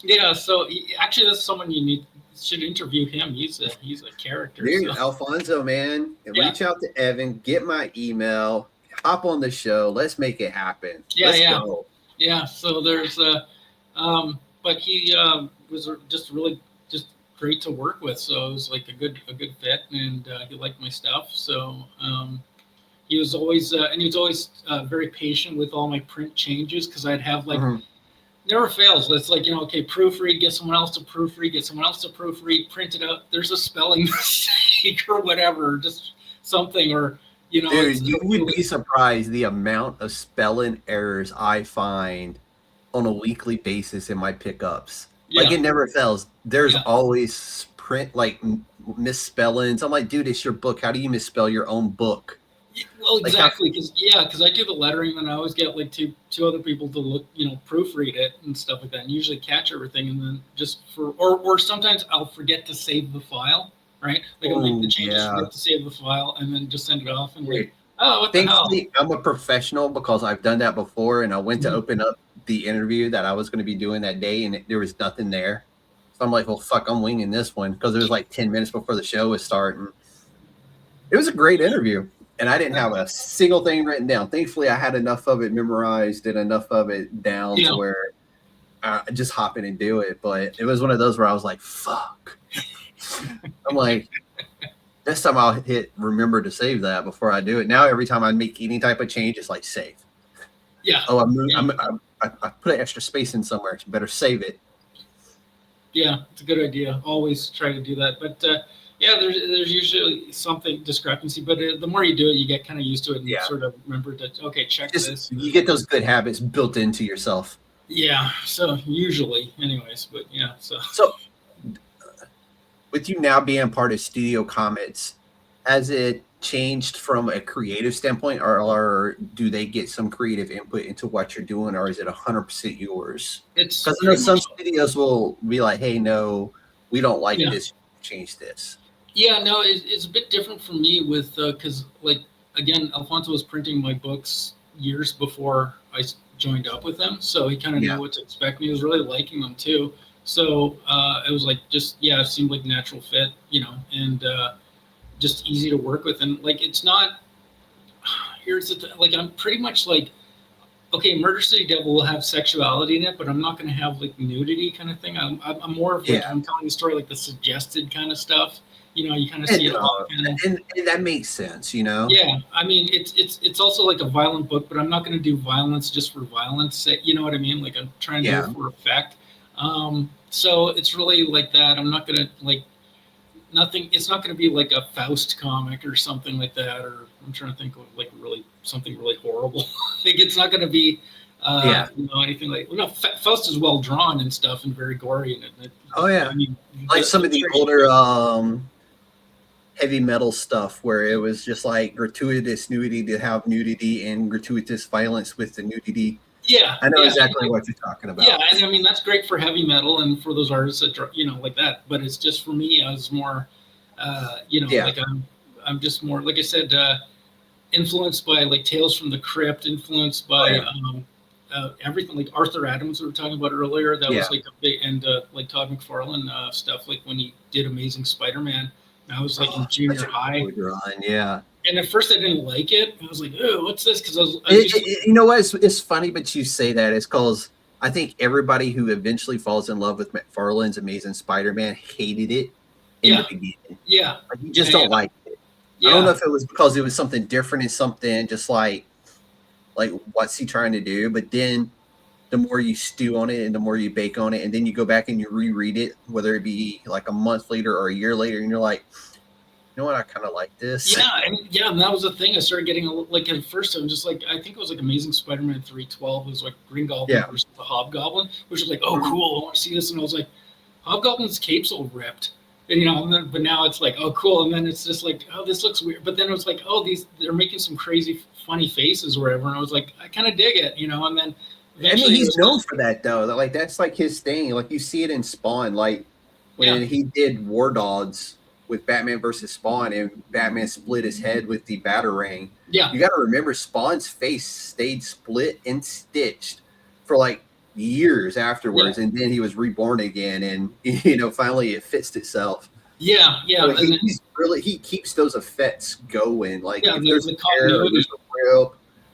Yeah. So actually, that's someone you should interview him. He's a character. Dude, so. Alfonso, man, reach out to Evan. Get my email. Hop on the show. Let's make it happen. Let's go. Yeah. So there's but he was just really just great to work with. So it was like a good fit, and he liked my stuff. So he was always very patient with all my print changes because I'd have like never fails. It's like okay, proofread, get someone else to proofread, print it out. There's a spelling mistake or whatever, just something or. Dude, you would be surprised the amount of spelling errors I find on a weekly basis in my pickups. Yeah. Like it never fails. There's always print like misspellings. I'm like, dude, it's your book. How do you misspell your own book? Well, exactly, because I do the lettering, and I always get like two other people to look, proofread it and stuff like that, and usually catch everything, and then just or sometimes I'll forget to save the file. Right, like I'll make the changes, forget to save the file, and then just send it off. And like Oh, what the hell? Thankfully, I'm a professional because I've done that before, and I went to Mhm. open up the interview that I was going to be doing that day, and there was nothing there. So I'm like, well, fuck, I'm winging this one because it was like 10 minutes before the show was starting. It was a great interview, and I didn't have a single thing written down. Thankfully, I had enough of it memorized and enough of it down Yeah. to where I just hop in and do it. But it was one of those where I was like, fuck. I'm like, next time I'll hit remember to save that before I do it. Now, every time I make any type of change, it's like save. Yeah. Oh, I put an extra space in somewhere. You better save it. Yeah, it's a good idea. Always try to do that. But yeah, there's usually something discrepancy. But the more you do it, you get kind of used to it and sort of remember to, okay, check this. You get those good habits built into yourself. Yeah. So usually, anyways. But yeah. So with you now being part of Studio Comix, has it changed from a creative standpoint, or do they get some creative input into what you're doing, or is it 100% yours? It's because I know some studios will be like, hey, no, we don't like this, change this. Yeah, no, it's a bit different for me with because like again, Alfonso was printing my books years before I joined up with him, so he kind of knew what to expect. And he was really liking them too, so it was like just it seemed like a natural fit, and just easy to work with. And like it's not here's the like I'm pretty much like, okay, Murder City Devil will have sexuality in it, but I'm not going to have like nudity kind of thing. I'm more of like I'm telling the story like the suggested kind of stuff. You kind of see it all. And that makes sense, Yeah, I mean it's also like a violent book, but I'm not going to do violence just for violence sake. You know what I mean? Like I'm trying to do it for effect. So it's really like that. I'm not going to like nothing. It's not going to be like a Faust comic or something like that. Or I'm trying to think of like really something really horrible. Like it's not going to be anything like Faust is well drawn and stuff and very gory and I mean, like some of the older heavy metal stuff where it was just like gratuitous nudity to have nudity and gratuitous violence with the nudity. Yeah, I know exactly what you're talking about. Yeah, and I mean that's great for heavy metal and for those artists that like that. But it's just for me, I was more, like I'm just more like I said, influenced by like Tales from the Crypt, influenced by everything like Arthur Adams we were talking about earlier. That was like a big and like Todd McFarlane stuff. Like when he did Amazing Spider-Man, I was like in junior high. And at first I didn't like it. I was like, "Oh, what's this?" Because I was you know what? It's funny, but you say that it's because I think everybody who eventually falls in love with McFarlane's Amazing Spider-Man hated it in the beginning. Yeah, like, you just don't like it. I don't know if it was because it was something different and something just like what's he trying to do? But then the more you stew on it and the more you bake on it, and then you go back and you reread it, whether it be like a month later or a year later, and you're like, you know what, I kind of like this. Yeah, and that was the thing. I started getting like at first I'm just like I think it was like Amazing Spider-Man 312. It was like Green Goblin versus the Hobgoblin, which was like, oh cool, I want to see this. And I was like, Hobgoblin's cape's all ripped, and but now it's like, oh cool, and then it's just like, oh this looks weird. But then it was like, oh they're making some crazy funny faces or whatever, and I was like, I kind of dig it, and then. I mean, he's known for that though. Like that's like his thing. Like you see it in Spawn, like when he did War Dogs with Batman versus Spawn, and Batman split his head with the Batarang. Yeah, you got to remember Spawn's face stayed split and stitched for like years afterwards, and then he was reborn again, and finally it fixed itself. Yeah. So he keeps those effects going. Like if there's the continuity.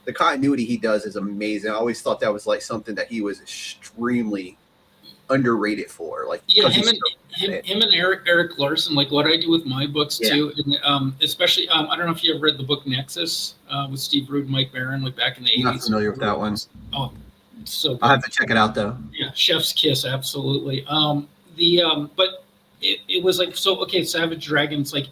The continuity he does is amazing. I always thought that was like something that he was extremely underrated for. Like him and Eric Larson, like what I do with my books too, and especially I don't know if you ever read the book Nexus with Steve Rude and Mike Barron, like back in the 80s. I'm not familiar with that one. Oh, it's so good. I'll have to check it out though. Yeah, Chef's Kiss, absolutely. But it was like Savage Dragon's like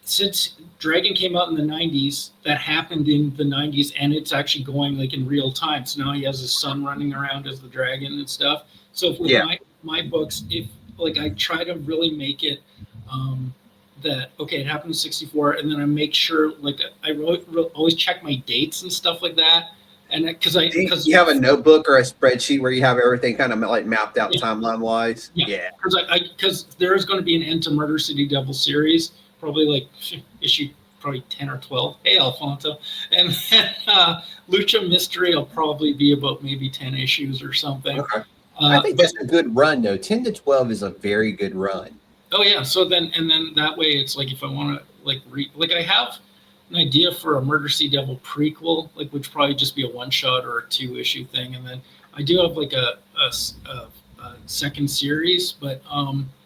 since Dragon came out in the 90s, that happened in the 90s, and it's actually going like in real time. So now he has his son running around as the dragon and stuff. So with my books, if like I try to really make it that it happened in 64, and then I make sure like I always check my dates and stuff like that. And because you have a notebook or a spreadsheet where you have everything kind of like mapped out timeline wise. Because there is going to be an End to Murder City Devil series, probably like issue probably 10 or 12. Hey, Alfonso. And then Lucha Mystery will probably be about maybe 10 issues or something. Okay. I think that's a good run, though. 10 to 12 is a very good run. Oh, yeah. So then that way it's like if I want to like read, like I have an idea for a Murder Sea Devil prequel, like which would probably just be a one-shot or a 2-issue thing. And then I do have like a second series, but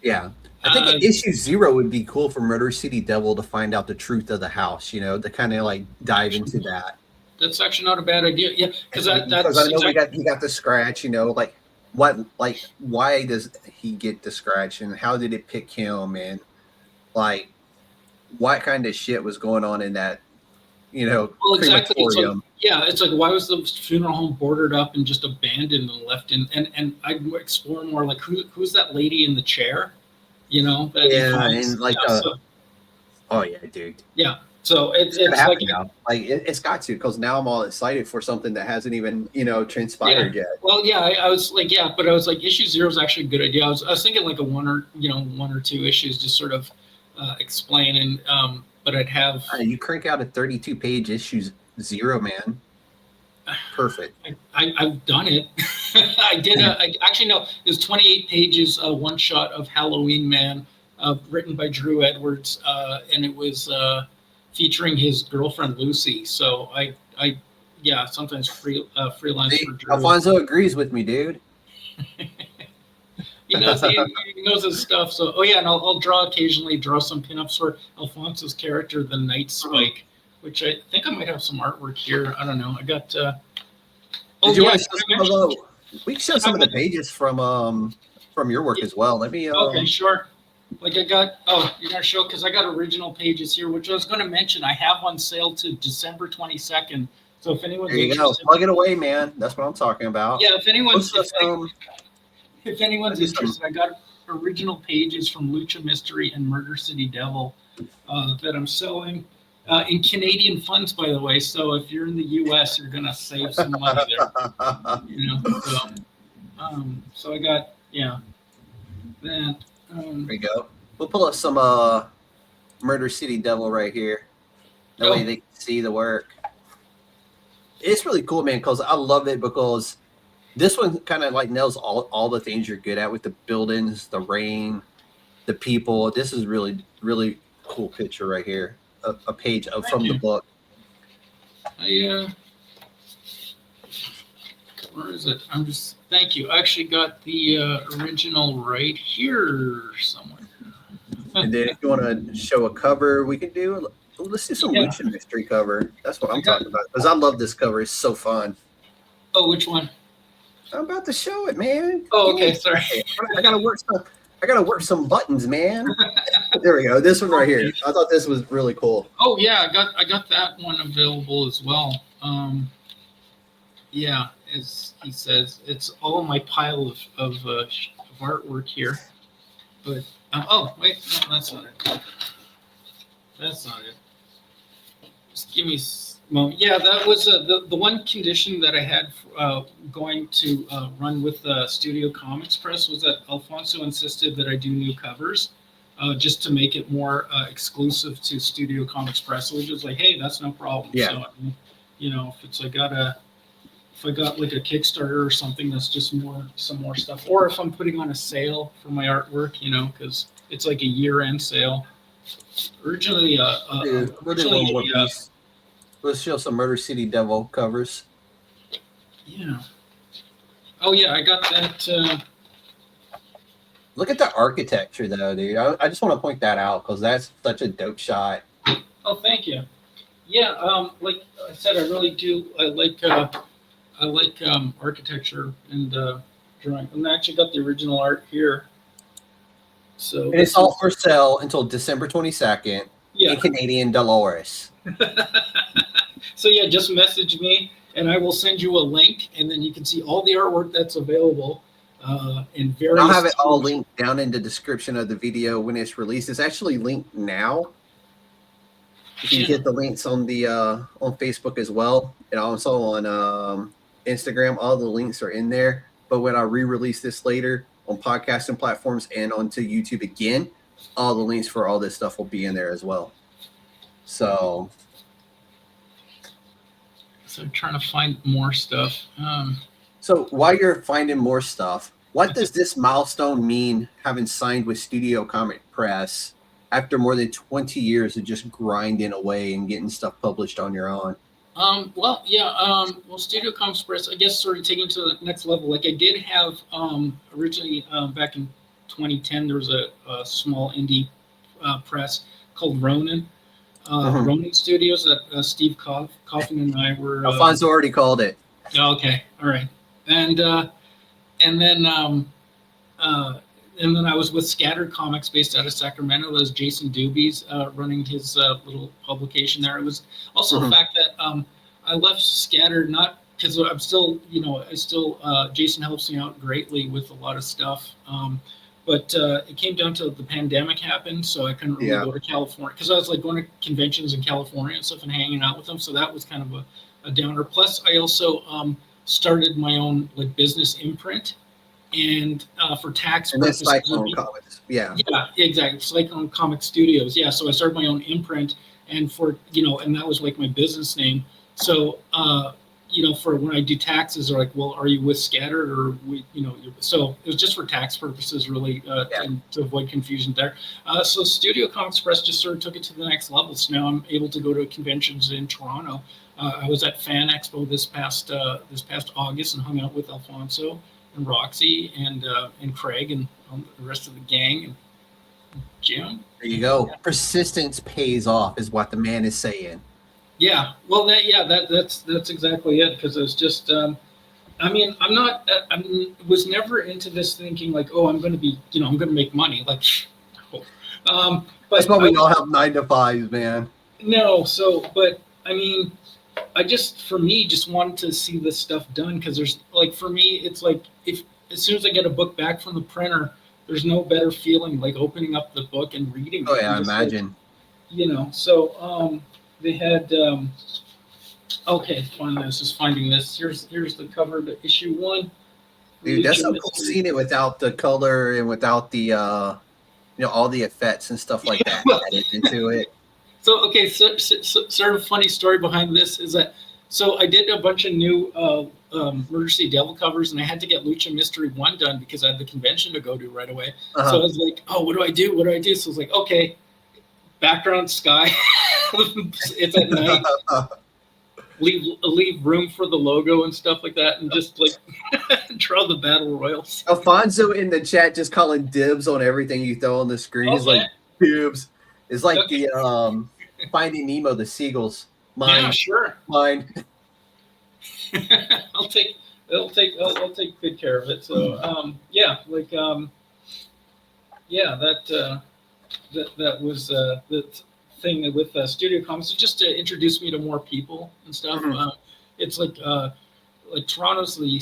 yeah. I think issue 0 would be cool for Murder City Devil to find out the truth of the house, you know, to kind of like dive into that. That's actually not a bad idea. Yeah, because I know he got the scratch, you know, like why does he get the scratch and how did it pick him and like what kind of shit was going on in that, you know, exactly. It's like why was the funeral home boarded up and just abandoned and left in and I explore more like who's that lady in the chair, you know? Oh yeah, dude. Yeah. So it's like now. Like it's got to, because now I'm all excited for something that hasn't even, you know, transpired yet. Well, yeah, I was like, but I was like, issue 0 is actually a good idea. I was thinking like a 1 or 2 issues, just sort of explain and but I'd have you crank out a 32-page issue 0, man. Perfect. I've done it. I did. Actually, no. It was 28 pages, one shot of Halloween Man, written by Drew Edwards, and it was featuring his girlfriend Lucy. So I sometimes freelance for Drew. Alfonso agrees with me, dude. He knows his stuff. So and I'll occasionally draw some pinups for Alfonso's character, the Night Spike, which I think I might have some artwork here. I don't know. I got. We can show some of the pages from your work as well. Let me. Okay, sure. Like I got. Oh, you're gonna show because I got original pages here, which I was going to mention. I have on sale to December 22nd. So if anyone's there you go, plug it away, man. That's what I'm talking about. Yeah, if anyone's interested, I got original pages from Lucha Mystery and Murder City Devil that I'm selling in Canadian funds, by the way. So if you're in the U.S., you're gonna save some money there. You know. So I got that. There you go. We'll pull up some Murder City Devil right here. That way they can see the work. It's really cool, man, because I love it because this one kind of like nails all the things you're good at with the buildings, the rain, the people. This is really, really cool picture right here. A page from the book. Where is it? Thank you. I actually got the original right here somewhere. And then if you want to show a cover, we can do. Let's do some Lucha Mystery cover. That's what I'm talking about because I love this cover. It's so fun. Oh, which one? I'm about to show it, man. Oh, okay. Sorry. I gotta work some buttons, man. There we go. This one right here. I thought this was really cool. Oh yeah, I got that one available as well. As he says, it's all in my pile of artwork here. But wait, no, that's not it. That's not it. Just give me a moment. Yeah, that was the one condition that I had going to run with Studio Comix Press was that Alfonso insisted that I do new covers just to make it more exclusive to Studio Comix Press. So we just like, hey, that's no problem. Yeah. So, you know, if I got like a Kickstarter or something that's just some more stuff, or if I'm putting on a sale for my artwork, you know, because it's like a year-end sale. Originally, let's show some Murder City Devil covers. Yeah. Oh yeah, I got that. Look at the architecture, though, dude. I just want to point that out because that's such a dope shot. Oh, thank you. Yeah, like I said, I really do. I like architecture and drawing. And I actually got the original art here. So and it's all for sale until December 22nd in Canadian dollars. So yeah, just message me and I will send you a link, and then you can see all the artwork that's available in various. I'll have it all linked down in the description of the video when it's released. It's actually linked now. You can get the links on the on Facebook as well, and also on Instagram. All the links are in there. But when I re-release this later on podcasting platforms and onto YouTube again, all the links for all this stuff will be in there as well. So I'm trying to find more stuff. So while you're finding more stuff, what does this milestone mean, having signed with Studio Comix Press after more than 20 years of just grinding away and getting stuff published on your own? Well, Studio Comix Press, I guess, sort of taking it to the next level. Like I did have originally back in 2010, there was a small indie press called Ronin. Ronin Studios that Steve Coffin and I were. Alfonso already called it. Okay, all right, and then I was with Scattered Comics based out of Sacramento. That was Jason Dubie's running his little publication there. It was also the fact that I left Scattered not because I'm still, Jason helps me out greatly with a lot of stuff. But it came down to the pandemic happened, so I couldn't really go to California because I was like going to conventions in California and stuff and hanging out with them. So that was kind of a downer. Plus, I also started my own like business imprint, and for tax purposes. And that's Cyclone Comics. Yeah, exactly. Cyclone Comic Studios. Yeah, so I started my own imprint, and and that was like my business name. So. For when I do taxes, they're like, well, are you with Scattered or so it was just for tax purposes, really, to avoid confusion there. So Studio Comix Press just sort of took it to the next level. So now I'm able to go to conventions in Toronto. I was at Fan Expo this past August and hung out with Alfonso and Roxy and Craig and the rest of the gang and Jim. There you go. Yeah. Persistence pays off, is what the man is saying. Yeah, well, that's exactly it. Because it was just, was never into this thinking like, oh, I'm going to be, I'm going to make money. Like, but that's why we all have 9 to 5s, man. No, but I just wanted to see this stuff done because there's like for me, it's like if as soon as I get a book back from the printer, there's no better feeling like opening up the book and reading. Oh yeah, I imagine. Like, they had finally I was just finding this. Here's the cover to issue 1. Dude, that's so cool seeing it without the color and without the all the effects and stuff like that added into it. So sort of funny story behind this is that I did a bunch of new Murder City Devil covers, and I had to get Lucha Mystery 1 done because I had the convention to go to right away. So I was like, oh, what do I do? So I was like, okay, background sky. It's at night. Leave room for the logo and stuff like that, and just like draw the battle royals. Alfonso in the chat just calling dibs on everything you throw on the screen. He's like dibs. It's like the Finding Nemo, the seagulls. Mine. Yeah, sure. Mine. I'll take good care of it. So that was the thing with Studio Comix, just to introduce me to more people and stuff. It's like Toronto's the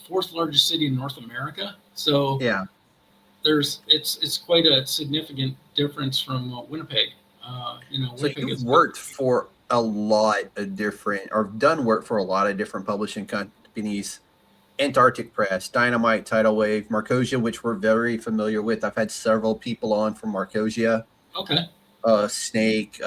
fourth largest city in North America. So yeah, it's quite a significant difference from Winnipeg. So you've worked for a lot of different, or done work for a lot of different publishing companies. Antarctic Press, Dynamite, Tidal Wave, Markosia, which we're very familiar with. I've had several people on from Markosia. Okay. Snake,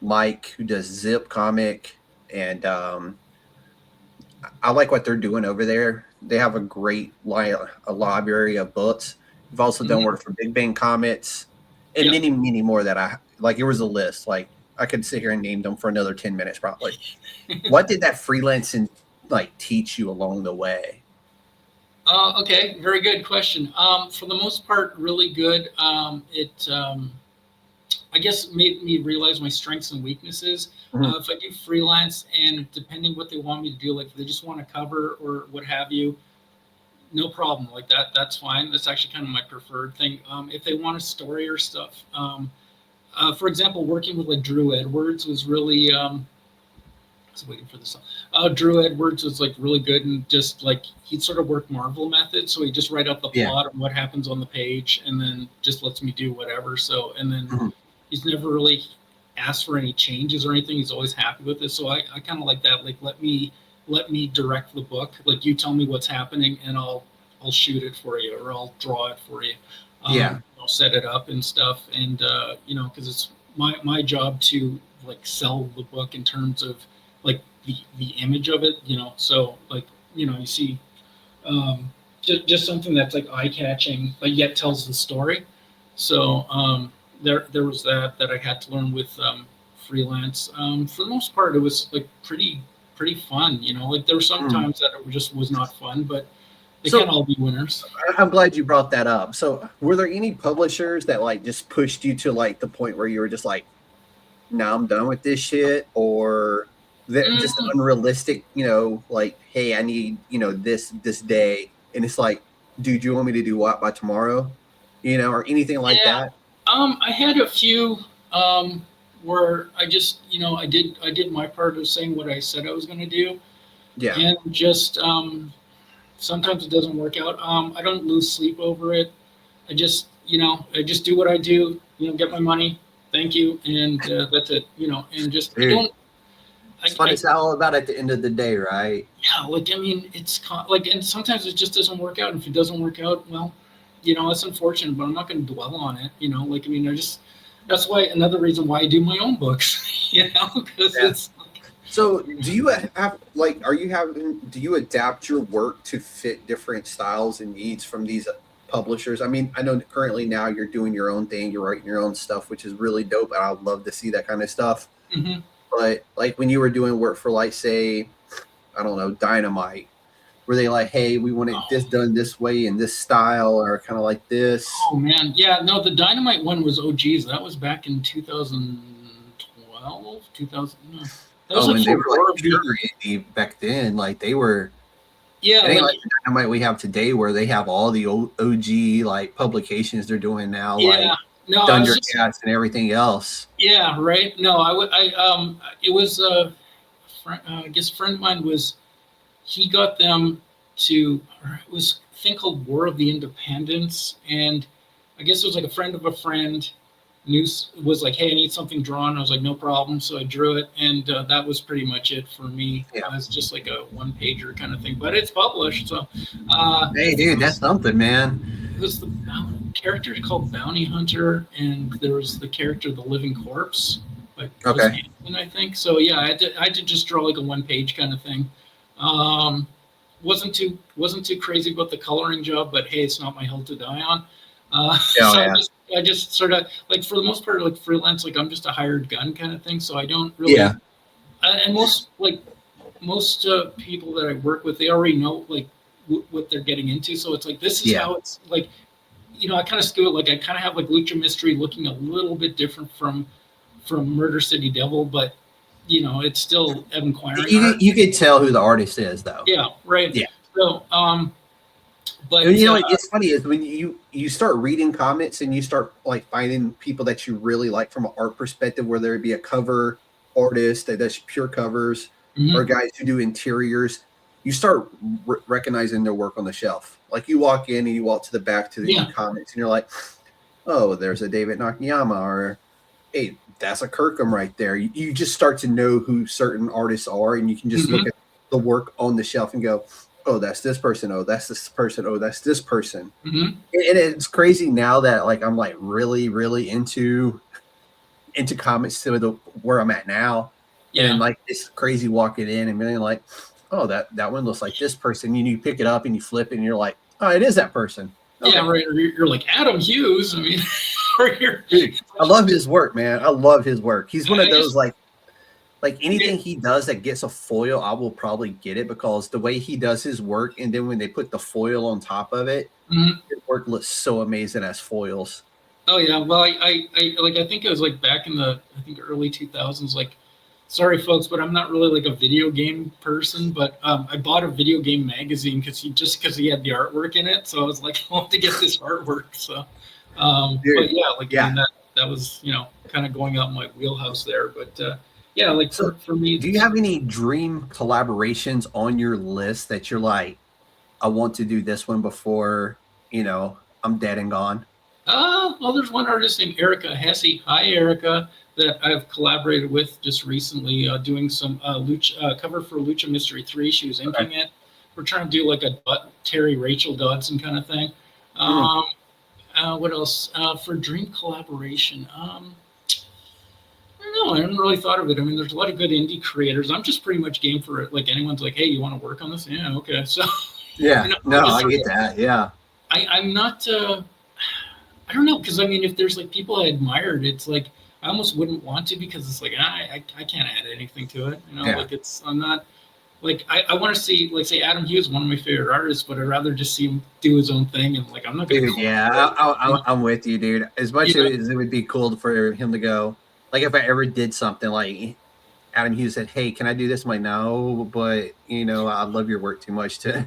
Mike, who does Zip Comic, and I like what they're doing over there. They have a great library of books. We've also done work for Big Bang Comics and many, many more that I like. It was a list. Like I could sit here and name them for another 10 minutes probably. What did that freelancing like teach you along the way? Okay, very good question. For the most part, really good. It, I guess, made me realize my strengths and weaknesses. If I do freelance, and depending what they want me to do, like if they just want to cover or what have you, no problem. Like that's fine. That's actually kind of my preferred thing. If they want a story or stuff, for example, working with like Drew Edwards was really. I was waiting for this. Drew Edwards was like really good, and just like he'd sort of work Marvel method, so he just write out the plot of what happens on the page, and then just lets me do whatever. So, and then he's never really asked for any changes or anything. He's always happy with it. So I kind of like that. Like let me direct the book. Like you tell me what's happening, and I'll shoot it for you, or I'll draw it for you. set it up and stuff, and you know, because it's my job to like sell the book in terms of like the image of it, you know. So like, you know, you see just something that's like eye catching, but yet tells the story. So there was that I had to learn with Freelance. For the most part, it was like pretty fun, you know. Like there were some times that it just was not fun, but they can't all be winners. I'm glad you brought that up. So were there any publishers that like just pushed you to like the point where you were just like, no, I'm done with this shit, or that just unrealistic, you know, like, hey, I need, you know, this day, and it's like, dude, you want me to do what by tomorrow, you know, or anything like that? I had a few where I just, you know, I did my part of saying what I said I was going to do, and just sometimes it doesn't work out. I don't lose sleep over it. I just, you know, I just do what I do, you know, get my money, thank you, and that's it, you know, and just I don't. It's what it's all about at the end of the day, right? Yeah, like, I mean, it's like, and sometimes it just doesn't work out. And if it doesn't work out, well, you know, that's unfortunate, but I'm not going to dwell on it, you know. Like, I mean, that's why, another reason why I do my own books, you know, because it's like. So do you have, like, do you adapt your work to fit different styles and needs from these publishers? I mean, I know currently now you're doing your own thing, you're writing your own stuff, which is really dope, and I'd love to see that kind of stuff. Mm-hmm. But like when you were doing work for, like, say, I don't know, Dynamite, were they like, hey, we want this done this way in this style, or kind of like this? Oh man, yeah, no, the Dynamite one was, oh geez, that was back in 2012, 2000. No. That was and they were like pure indie back then. Like they were. Yeah, it ain't like the Dynamite we have today, where they have all the OG like publications they're doing now. Yeah. Like, no, Thundercats and everything else. Yeah, right. No, it was I guess a friend of mine he got them to, it was a thing called War of the Independents, and I guess it was like a friend of a friend was like, hey, I need something drawn. I was like, no problem. So I drew it, and that was pretty much it for me. Yeah. It was just like a one-pager kind of thing, but it's published. So, hey, dude, that's something, man. It was the character called Bounty Hunter, and there was the character The Living Corpse, like Hanson, I think. So yeah, I had to just draw like a one-page kind of thing. Wasn't too crazy about the coloring job, but hey, it's not my hill to die on. I just sort of, like, for the most part, like Freelance, like I'm just a hired gun kind of thing. So I don't really. Yeah. And most people that I work with, they already know like what they're getting into. So it's like, this is how it's like, you know, I kind of skew it. Like I kind of have like Lucha Mystery looking a little bit different from Murder City Devil, but you know, it's still Evan Quiring. You could tell who the artist is, though. Yeah. Right. Yeah. So, but and, you know, it's funny is when you start reading comments and you start like finding people that you really like from an art perspective, whether it be a cover artist that does pure covers or guys who do interiors, you start recognizing their work on the shelf. Like you walk in and you walk to the back to the comments and you're like, oh, there's a David Nakayama, or hey, that's a Kirkham right there. You just start to know who certain artists are, and you can just look at the work on the shelf and go, oh, that's this person. Oh, that's this person. Oh, that's this person. Mm-hmm. And it's crazy now that like I'm like really, really into comics to where I'm at now. Yeah. And like it's crazy walking in and being like, oh, that one looks like this person. You pick it up and you flip it and you're like, oh, it is that person. Okay. Yeah, right. You're like Adam Hughes. I mean, dude, I love his work, man. I love his work. He's one of those like anything he does that gets a foil, I will probably get it, because the way he does his work, and then when they put the foil on top of it, his work looks so amazing as foils. Oh yeah, well, I think it was like back in the early 2000s. Like, sorry folks, but I'm not really like a video game person. But I bought a video game magazine because he had the artwork in it. So I was like, I want to get this artwork. So, but yeah, like I mean, that was, you know, kind of going out my wheelhouse there. But yeah, like for me. Do you have any dream collaborations on your list that you're like, I want to do this one before, you know, I'm dead and gone? Well, there's one artist named Erica Hesse. Hi, Erica, that I've collaborated with just recently, doing some cover for Lucha Mystery 3. She was inking it. We're trying to do like a Terry Rachel Dodson kind of thing. What else? For dream collaboration, I don't know. I haven't really thought of it. I mean, there's a lot of good indie creators. I'm just pretty much game for it. Like anyone's like, hey, you want to work on this? Yeah, okay. So Yeah, you know, no, I get that. Yeah, I'm not. I don't know, because I mean, if there's like people I admired, it's like I almost wouldn't want to, because it's like I can't add anything to it. You know, Yeah. like I'm not. Like I want to see, like, say Adam Hughes, one of my favorite artists, but I'd rather just see him do his own thing, and like I'm not gonna. dude. Yeah, I'm with you, dude. As much Yeah. as it would be cool for him to go, like if I ever did something like Adam Hughes said, "Hey, can I do this?" I'm like, no, but you know, I love your work too much to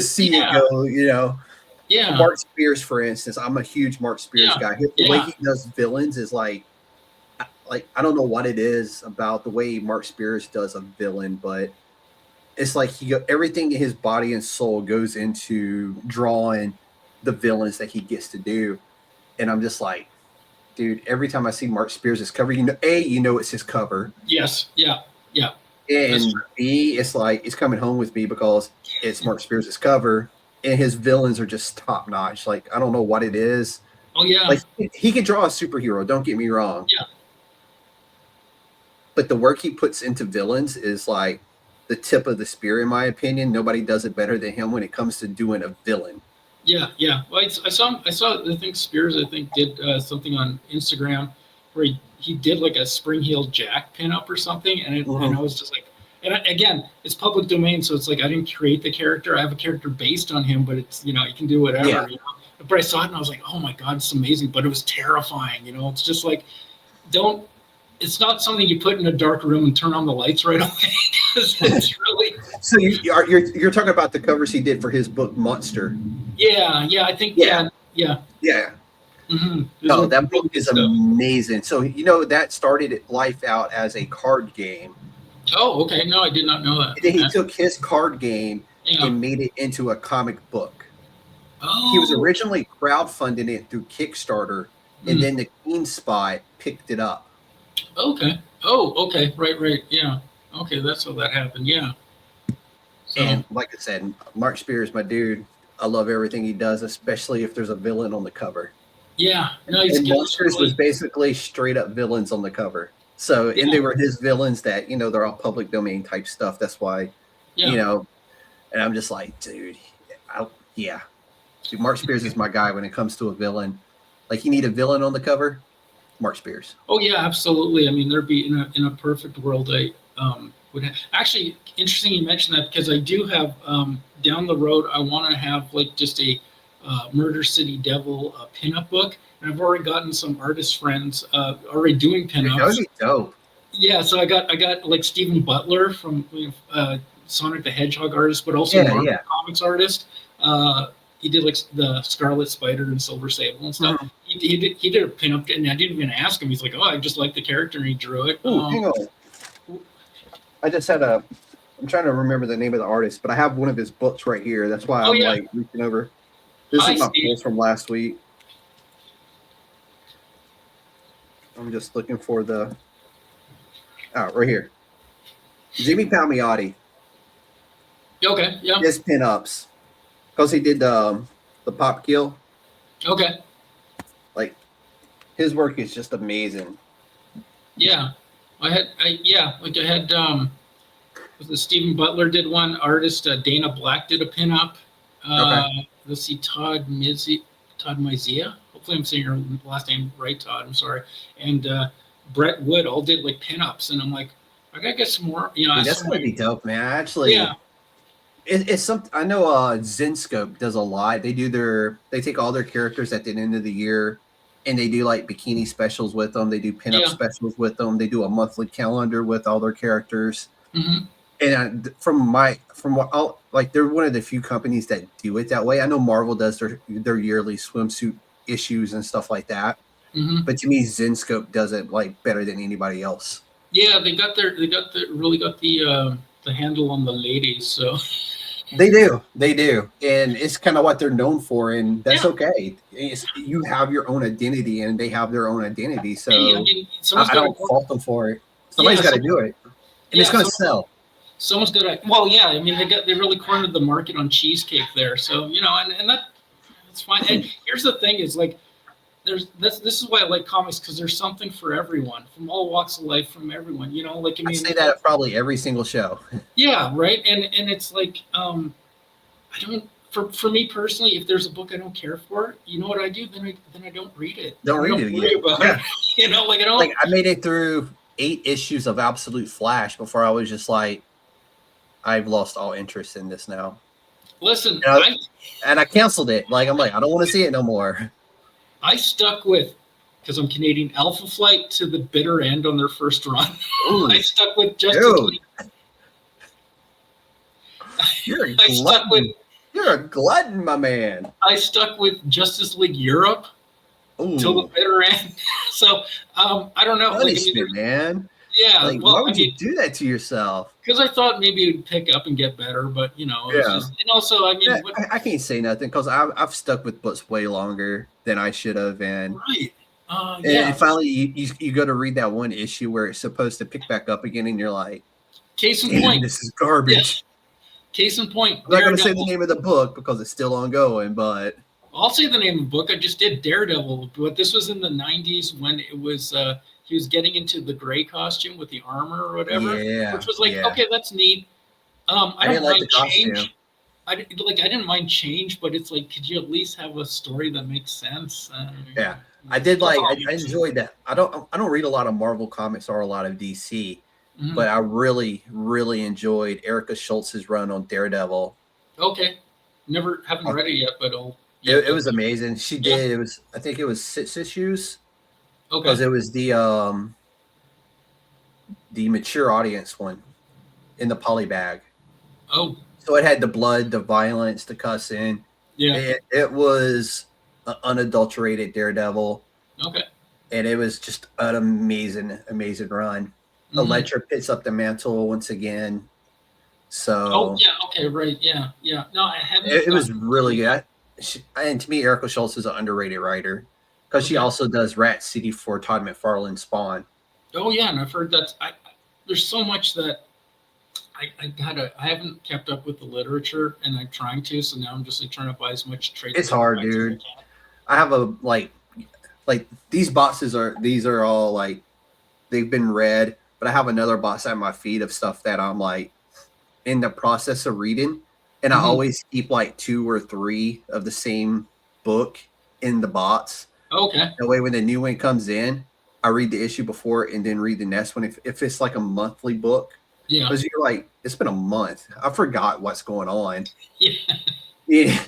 see it Yeah. go. You know, Yeah. Mark Spears, for instance, I'm a huge Mark Spears Yeah. guy. The Yeah. way he does villains is like I don't know what it is about the way Mark Spears does a villain, but it's like everything in his body and soul goes into drawing the villains that he gets to do, and I'm just like, dude, every time I see Mark Spears' cover, you know it's his cover, Yes. Yeah. Yeah. and That's true. B, it's like it's coming home with me because it's Mark Spears' cover, and his villains are just top notch. Like I don't know what it is. Oh yeah. Like he can draw a superhero, don't get me wrong. Yeah. But the work he puts into villains is like the tip of the spear, in my opinion. Nobody does it better than him when it comes to doing a villain. Yeah. Yeah. Well, I saw. I think Spears. I think did something on Instagram where he did like a Spring Heel Jack pinup or something, and and I was just like, again, it's public domain, so it's like I didn't create the character. I have a character based on him, but it's, you know, you can do whatever. Yeah. You know? But I saw it and I was like, oh my god, it's amazing. But it was terrifying. You know, it's just like, don't. It's not something you put in a dark room and turn on the lights right away. It's really. So you're talking about the covers he did for his book Monster. Yeah. I think. Yeah. Yeah. Mm-hmm. No, that book is amazing. So you know that started life out as a card game. Oh, okay. No, I did not know that. And then he took his card game Yeah. and made it into a comic book. Oh. He was originally crowdfunding it through Kickstarter, and then the Keen Spot picked it up. Okay. Oh, okay. Right. Yeah. Okay, that's how that happened. Yeah. So, And like I said, Mark Spears, my dude. I love everything he does, especially if there's a villain on the cover. yeah. No, And Monsters was basically straight up villains on the cover. So, and they were his villains that, you know, they're all public domain type stuff. That's why, yeah. you know, and I'm just like, dude, yeah. Dude, Mark Spears is my guy when it comes to a villain. Like, you need a villain on the cover, Mark Spears. Oh yeah, absolutely. I mean, there'd be in a perfect world, I would have. Actually, interesting you mentioned that, because I do have down the road, I want to have like just a Murder City Devil pinup book, and I've already gotten some artist friends already doing pinups. That would be dope. Yeah, so I got like Stephen Butler from Sonic the Hedgehog artist, but also Marvel Comics artist. He did like the Scarlet Spider and Silver Sable and stuff. Mhm. He did a pinup, and I didn't even ask him. He's like, "Oh, I just like the character," and he drew it. Ooh, hang on. I just had I'm trying to remember the name of the artist, but I have one of his books right here. That's why I'm like reaching over. This is my pulls from last week. I'm just looking for right here. Jimmy Palmiotti. Okay, yeah. His pinups. Because he did the Pop Kill. Okay. Like, his work is just amazing. Yeah. I had the Stephen Butler did one, artist Dana Black did a pinup. Let's see, Todd Mizia. Hopefully I'm saying your last name right, Todd. I'm sorry. And Brett Wood all did like pinups, and I'm like, I gotta get some more. You know, Dude, that's gonna be dope, man. Actually, yeah. It's something I know. Zenscope does a lot. They take all their characters at the end of the year, and they do like bikini specials with them. They do pinup specials with them. They do a monthly calendar with all their characters. Mm-hmm. And from what I'll like, they're one of the few companies that do it that way. I know Marvel does their yearly swimsuit issues and stuff like that. Mm-hmm. But to me, Zenscope does it like better than anybody else. Yeah, they really got the handle on the ladies. So They do, and it's kind of what they're known for, and that's okay. You have your own identity, and they have their own identity. So I don't fault them for it. Somebody's got to do it, and it's going to sell. Someone's got to. Well, yeah. I mean, they really cornered the market on cheesecake there. So you know, and It's fine. And here's the thing: is like, this is why I like comics, because there's something for everyone, from all walks of life, from everyone. You know, like I say that at probably every single show. Yeah, right. And it's like, I don't. For me personally, if there's a book I don't care for, you know what I do? Then I don't read it. Don't read it again. It. You know, like I don't. Like I made it through 8 issues of Absolute Flash before I was just like, I've lost all interest in this now. Listen, and I canceled it. Like I'm like, I don't want to see it no more. I stuck with, because I'm Canadian, Alpha Flight to the bitter end on their first run. I stuck with Justice League. You're a glutton. You're a glutton, my man. I stuck with Justice League Europe till the bitter end. So I don't know. Punishment, man. Yeah. Like, why would you do that to yourself? Because I thought maybe it'd pick up and get better, but you know, it's just, and also, I mean, I can't say nothing because I've stuck with books way longer than I should have, and right. And finally, you go to read that one issue where it's supposed to pick back up again, and you're like, case in point, this is garbage. Yeah. Case in point, I'm not going to say the name of the book because it's still ongoing, but I'll say the name of the book. I just did Daredevil, but this was in the 90s when it was he was getting into the gray costume with the armor or whatever, which was like, okay, that's neat. I don't mind the change. I didn't mind change, but it's like, could you at least have a story that makes sense? I did like I enjoyed that. I don't read a lot of Marvel comics or a lot of DC. Mm-hmm. But I really, really enjoyed Erica Schultz's run on Daredevil. Okay, haven't read it yet, but it was amazing. She did. It was, I think it was 6 issues. Okay, because it was the mature audience one in the polybag. Oh, so it had the blood, the violence, the cussing. Yeah, it was an unadulterated Daredevil. Okay, and it was just an amazing run. Mm-hmm. Elektra picks up the mantle once again. So okay, right, yeah. No, I haven't. It was really good. And to me, Erica Schultz is an underrated writer because she also does Rat City for Todd McFarlane's Spawn. Oh yeah, and I've heard that. There's so much that I haven't kept up with the literature, and I'm trying to. So now I'm just like trying to buy as much trade. It's hard, dude. I have a like these boxes are all like they've been read. But I have another box at my feet of stuff that I'm like in the process of reading. And I always keep like 2 or 3 of the same book in the box. Okay. That way when the new one comes in, I read the issue before and then read the next one. If it's like a monthly book. Yeah. Because you're like, it's been a month. I forgot what's going on. Yeah.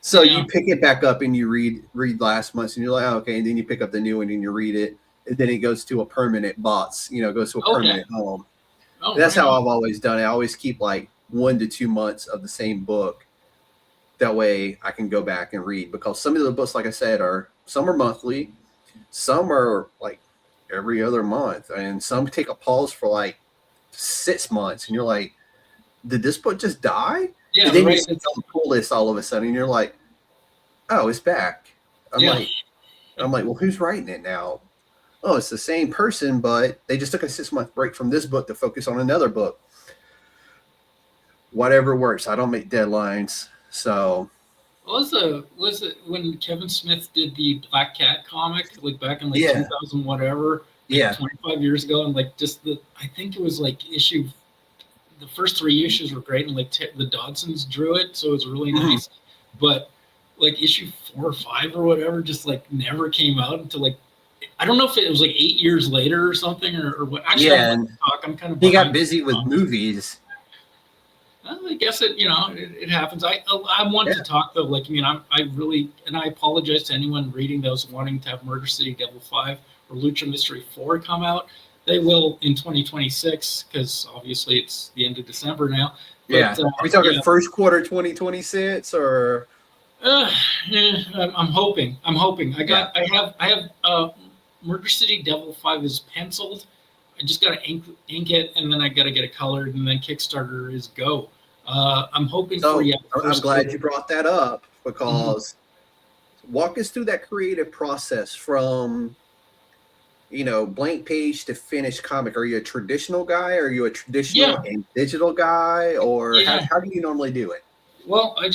So you pick it back up and you read last month's and you're like, okay. And then you pick up the new one and you read it. And then it goes to a permanent box, goes to a permanent home. Oh, that's how I've always done it. I always keep like 1 to 2 months of the same book. That way I can go back and read, because some of the books, like I said, some are monthly, some are like every other month, and some take a pause for like 6 months. And you're like, did this book just die? Yeah, and then you see on the pull list all of a sudden, and you're like, oh, it's back. I'm like, well, who's writing it now? Oh, it's the same person, but they just took a 6-month break from this book to focus on another book. Whatever works. I don't make deadlines, so. Was it when Kevin Smith did the Black Cat comic, like back in like 2000 whatever? Like 25 years ago, and like I think it was like the first 3 issues were great, and like the Dodsons drew it, so it was really nice. But like issue 4 or 5 or whatever just like never came out until like. I don't know if it was like 8 years later or something or what. Actually, I'm kind of. He got busy with movies. Well, I guess it happens. I want to talk though. Like, I mean, I really, and I apologize to anyone reading those wanting to have Murder City Devil 5 or Lucha Mystery 4 come out. They will in 2026 because obviously it's the end of December now. But, are we talking first quarter 2026 or? I'm hoping. I have Murder City Devil 5 is penciled. I just got to ink it, and then I got to get it colored, and then Kickstarter is go. I'm hoping I'm glad you brought that up, because walk us through that creative process from, blank page to finished comic. Are you a traditional guy? Are you a traditional and digital guy? Or how do you normally do it? Well, I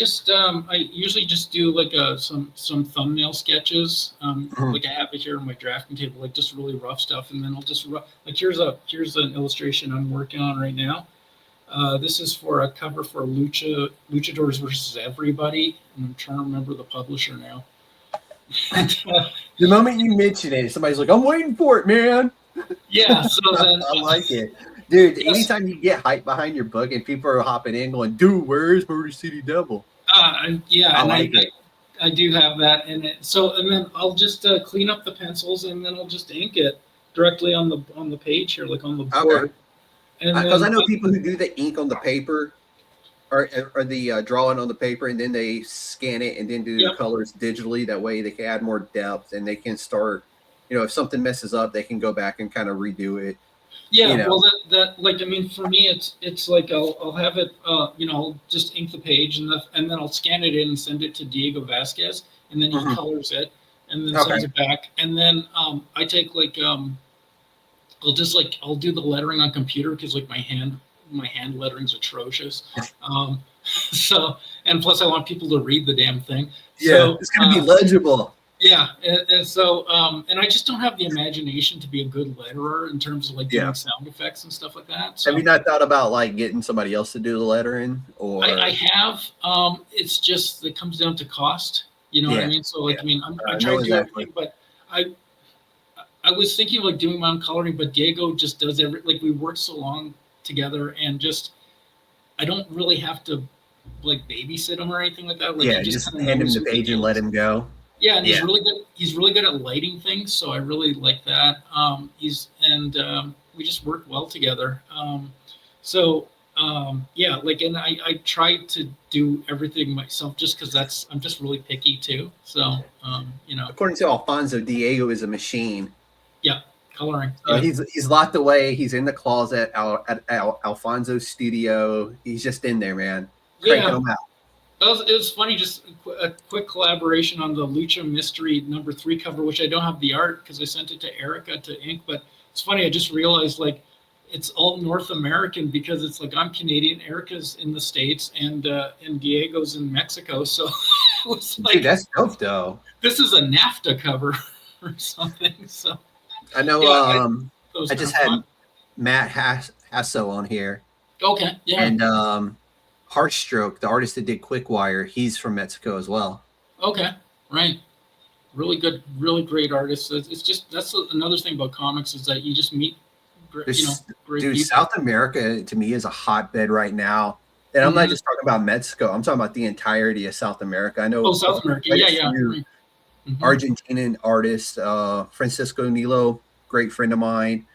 usually just do like some thumbnail sketches. Like I have it here on my drafting table, like just really rough stuff, and then I'll just like here's an illustration I'm working on right now. This is for a cover for Luchadors versus Everybody, and I'm trying to remember the publisher now. The moment you mention it, somebody's like, "I'm waiting for it, man." Yeah, so then I like it. Dude, yes. anytime you get hype behind your book and people are hopping in going, "Dude, where's Murder City Devil?" Yeah, I like it. I do have that, and then I'll just clean up the pencils, and then I'll just ink it directly on the page here, like on the board. Okay. And Because I then know people who do the ink on the paper or the drawing on the paper, and then they scan it and then do the colors digitally. That way they can add more depth and they can start, if something messes up, they can go back and kind of redo it. yeah, well, that like I mean, for me, it's like I'll have it, I'll just ink the page, and then I'll scan it in and send it to Diego Vasquez, and then he colors it, and then sends it back, and then I take like I'll do the lettering on computer because like my hand lettering's atrocious. So, and plus I want people to read the damn thing. Yeah, so, it's gonna be legible. Yeah, and so and I just don't have the imagination to be a good letterer in terms of like doing sound effects and stuff like that. So have you not thought about like getting somebody else to do the lettering? Or I have. It's just it comes down to cost. You know what I mean? So like I mean I try to do everything, but I was thinking of like doing my own coloring, but Diego just does like we work so long together, and just I don't really have to like babysit him or anything like that. Like, yeah, just hand him the page and let him go. Yeah, and he's really good. He's really good at lighting things, so I really like that. We just work well together. Like, and I try to do everything myself just because I'm just really picky too. So, According to Alfonso, Diego is a machine. Yeah, coloring. He's locked away. He's in the closet at Alfonso's studio. He's just in there, man. Cranking them out. It was funny, just a quick collaboration on the Lucha Mystery #3 cover, which I don't have the art because I sent it to Erica to ink. But it's funny, I just realized like it's all North American because it's like I'm Canadian, Erica's in the States, and Diego's in Mexico. So it was like, dude, that's dope though. This is a NAFTA cover or something. So I know. I just had Matt Hasso on here. Okay. Yeah. And Heartstroke, the artist that did Quickwire, he's from Mexico as well. Okay, right. Really good, really great artists. It's just that's another thing about comics is that you just meet, great dude, people. South America to me is a hotbed right now, and I'm not just talking about Mexico. I'm talking about the entirety of South America. I know. Oh, South America, yeah. Argentinian artist Francisco Nilo, great friend of mine.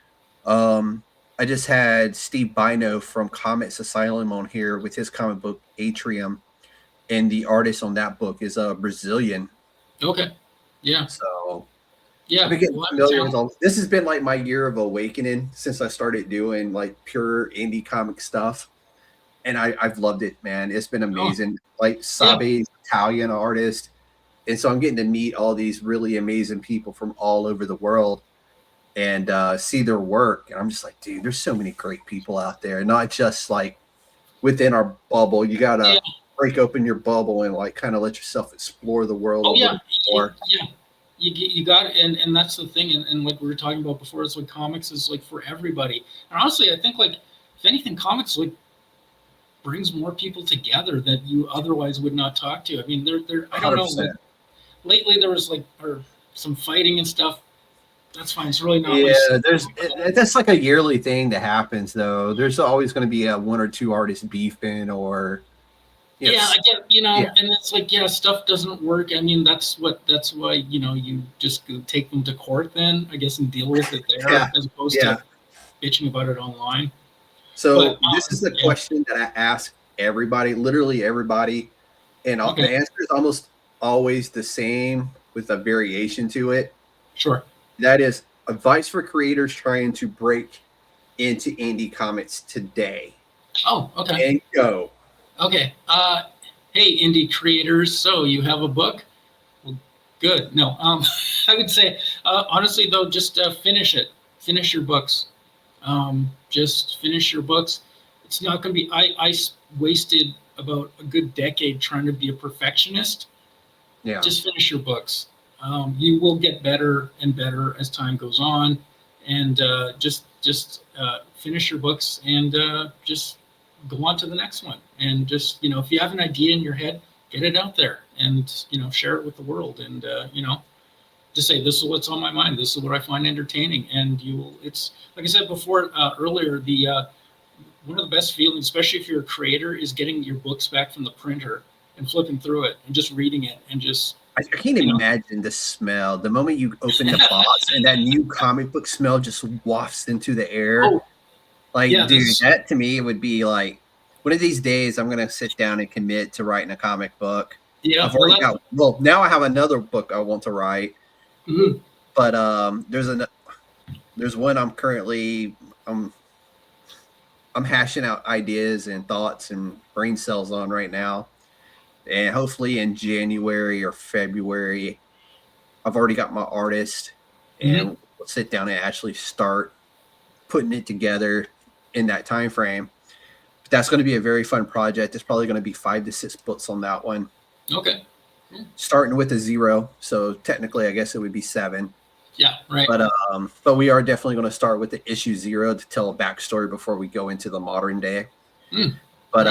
I just had Steve Bino from Comics Asylum on here with his comic book Atrium, and the artist on that book is a Brazilian. Okay, yeah. So yeah, I've been getting familiar with all. This has been like my year of awakening since I started doing like pure indie comic stuff, and I've loved it, man. It's been amazing. Like Sabe's Italian artist, and so I'm getting to meet all these really amazing people from all over the world. And see their work, and I'm just like, dude, there's so many great people out there, not just like within our bubble. You gotta break open your bubble and like kind of let yourself explore the world a little bit more. Yeah, you got it, and that's the thing, and like we were talking about before, it's like comics is like for everybody. And honestly, I think like if anything, comics like brings more people together that you otherwise would not talk to. I mean, they're I don't 100%. Know. Like, lately, there was like some fighting and stuff. That's fine. It's really not. Yeah, that's like a yearly thing that happens, though. There's always going to be one or two artists beefing, or I get, and it's like, stuff doesn't work. I mean, that's why you just take them to court then, I guess, and deal with it there as opposed to bitching about it online. So this is the question that I ask everybody, literally everybody, and the answer is almost always the same with a variation to it. Sure. That is advice for creators trying to break into indie comics today. Oh, okay. And go. Okay. Hey, indie creators. So you have a book? Well, good. No. I would say, honestly, though, just finish it. Finish your books. Just finish your books. It's not going to be. I wasted about a good decade trying to be a perfectionist, just finish your books. You will get better and better as time goes on, and just finish your books and just go on to the next one. And just, if you have an idea in your head, get it out there and, share it with the world. And, just say, this is what's on my mind. This is what I find entertaining. And it's like I said before, earlier, one of the best feelings, especially if you're a creator, is getting your books back from the printer and flipping through it and just reading it and just. I can't imagine the smell. The moment you open the box and that new comic book smell just wafts into the air. Oh, that to me would be like, one of these days I'm going to sit down and commit to writing a comic book. Yeah. Now I have another book I want to write. Mm-hmm. But there's one I'm currently I'm hashing out ideas and thoughts and brain cells on right now. And hopefully in January or February, I've already got my artist, and we'll sit down and actually start putting it together in that time frame. But that's going to be a very fun project. It's probably going to be 5 to 6 books on that one. Okay. Starting with a 0, so technically, I guess it would be 7. Yeah, right. But we are definitely going to start with the issue 0 to tell a backstory before we go into the modern day. But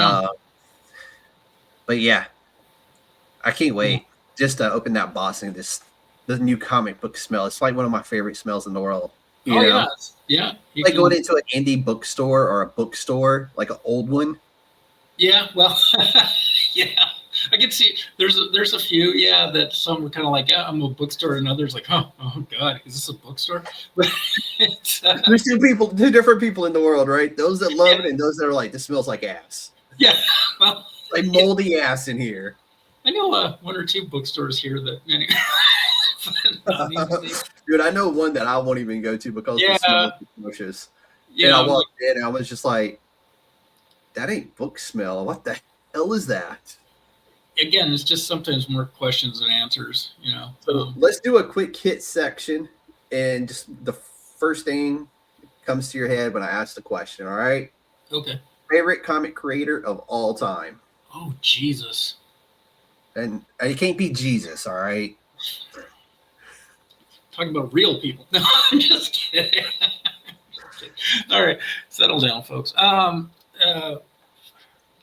yeah, I can't wait just to open that box and the new comic book smell. It's like one of my favorite smells in the world. You know? Yeah. Like going into an indie bookstore or a bookstore, like an old one. Yeah, well, yeah. I can see there's a few, that some are kind of like, I'm a bookstore, and others like, oh God, is this a bookstore? But there's two different people in the world, right? Those that love it and those that are like, this smells like ass. Yeah, well, like moldy ass in here. I know 1 or 2 bookstores here that. Dude, I know one that I won't even go to because the smell is atrocious. Yeah, and I walked in and I was just like, that ain't book smell. What the hell is that? Again, it's just sometimes more questions than answers, So let's do a quick hit section, and just the first thing comes to your head when I ask the question, all right? Okay. Favorite comic creator of all time? Oh, Jesus. And it can't be Jesus, all right? Talking about real people. No, I'm just kidding. All right, settle down, folks.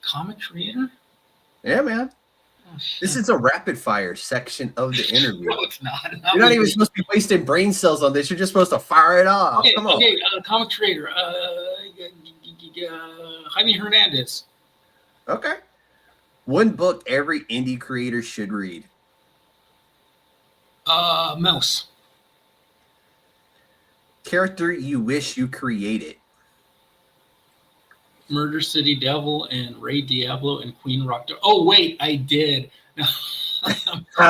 Comic creator? Yeah, man. Oh, this is a rapid fire section of the interview. No, it's not. You're not even supposed to be wasting brain cells on this. You're just supposed to fire it off. Okay, come on. Okay, comic creator. Jaime Hernandez. Okay. One book every indie creator should read. Mouse. Character you wish you created. Murder City Devil and Ray Diablo and Queen Rock. Oh wait, I did. I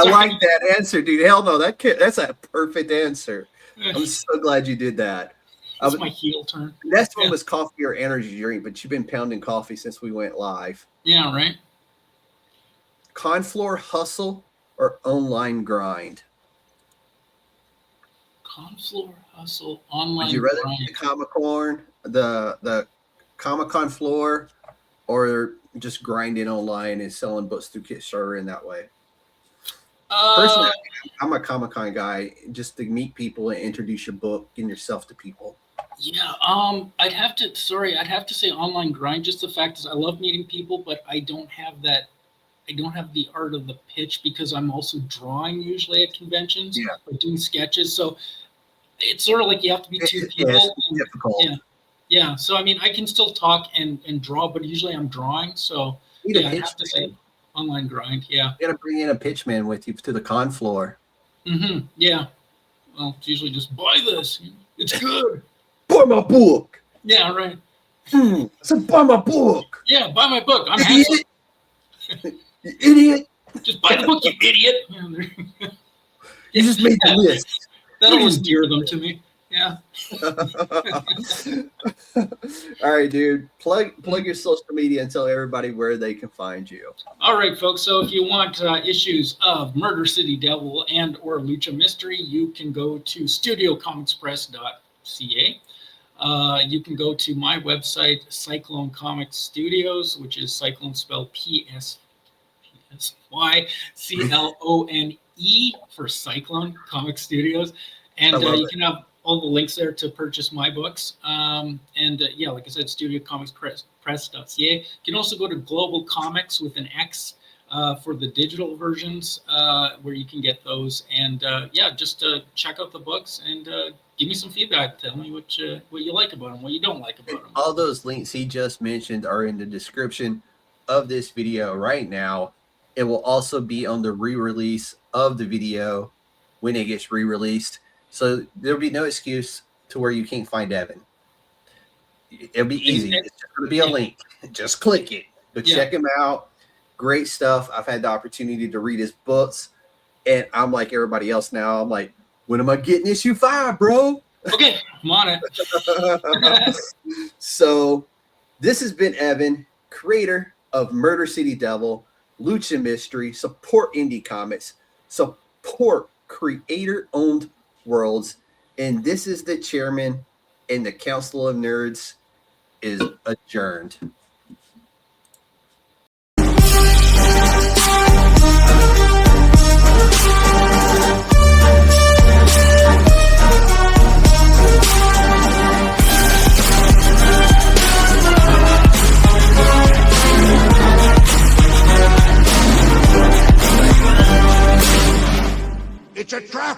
like that answer, dude. Hell no, that's a perfect answer. I'm so glad you did that. That's my heel turn. Next one was coffee or energy drink, but you've been pounding coffee since we went live. Yeah, right. Confloor hustle or online grind? Confloor hustle, online Would you rather grind. the the Comic-Con floor, or just grinding online and selling books through Kickstarter in that way? Personally, I'm a Comic-Con guy, just to meet people and introduce your book and yourself to people. Yeah, I'd have to say online grind. Just the fact is, I love meeting people, but I don't have that. I don't have the art of the pitch because I'm also drawing usually at conventions, like doing sketches. So it's sort of like you have to be 2 people. It's difficult. Yeah. So I mean, I can still talk and draw, but usually I'm drawing. So I have to say online grind. Yeah. You got to bring in a pitch man with you to the con floor. Mm-hmm. Yeah. Well, it's usually just buy this. It's good. Buy my book. Yeah. Right. I said buy my book. Yeah. Buy my book. I'm handsome. You idiot. Just buy the book, you idiot. You just made the list. That'll endear them to me. Yeah. All right, dude. Plug your social media and tell everybody where they can find you. All right, folks. So if you want issues of Murder City Devil and or Lucha Mystery, you can go to studiocomixpress.ca. You can go to my website, Cyclone Comics Studios, which is Cyclone spelled PSYCLONE for Cyclone Comics Studios. And you can have all the links there to purchase my books. Yeah, like I said, Studio Comix Press.ca. You can also go to Global Comics with an X for the digital versions, where you can get those. And yeah, just check out the books and give me some feedback. Tell me what you like about them, what you don't like about them. All those links he just mentioned are in the description of this video right now. It will also be on the re-release of the video when it gets re-released. So there'll be no excuse to where you can't find Evan. It'll be easy. It's just going to be a link. Just click it. But check him out. Great stuff. I've had the opportunity to read his books, and I'm like everybody else now. I'm like, when am I getting issue 5, bro? Okay, I'm on it. So this has been Evan, creator of Murder City Devil, Lucha Mystery. Support indie comics. Support creator-owned worlds. And this is the chairman, and the Council of Nerds is adjourned. It's a trap!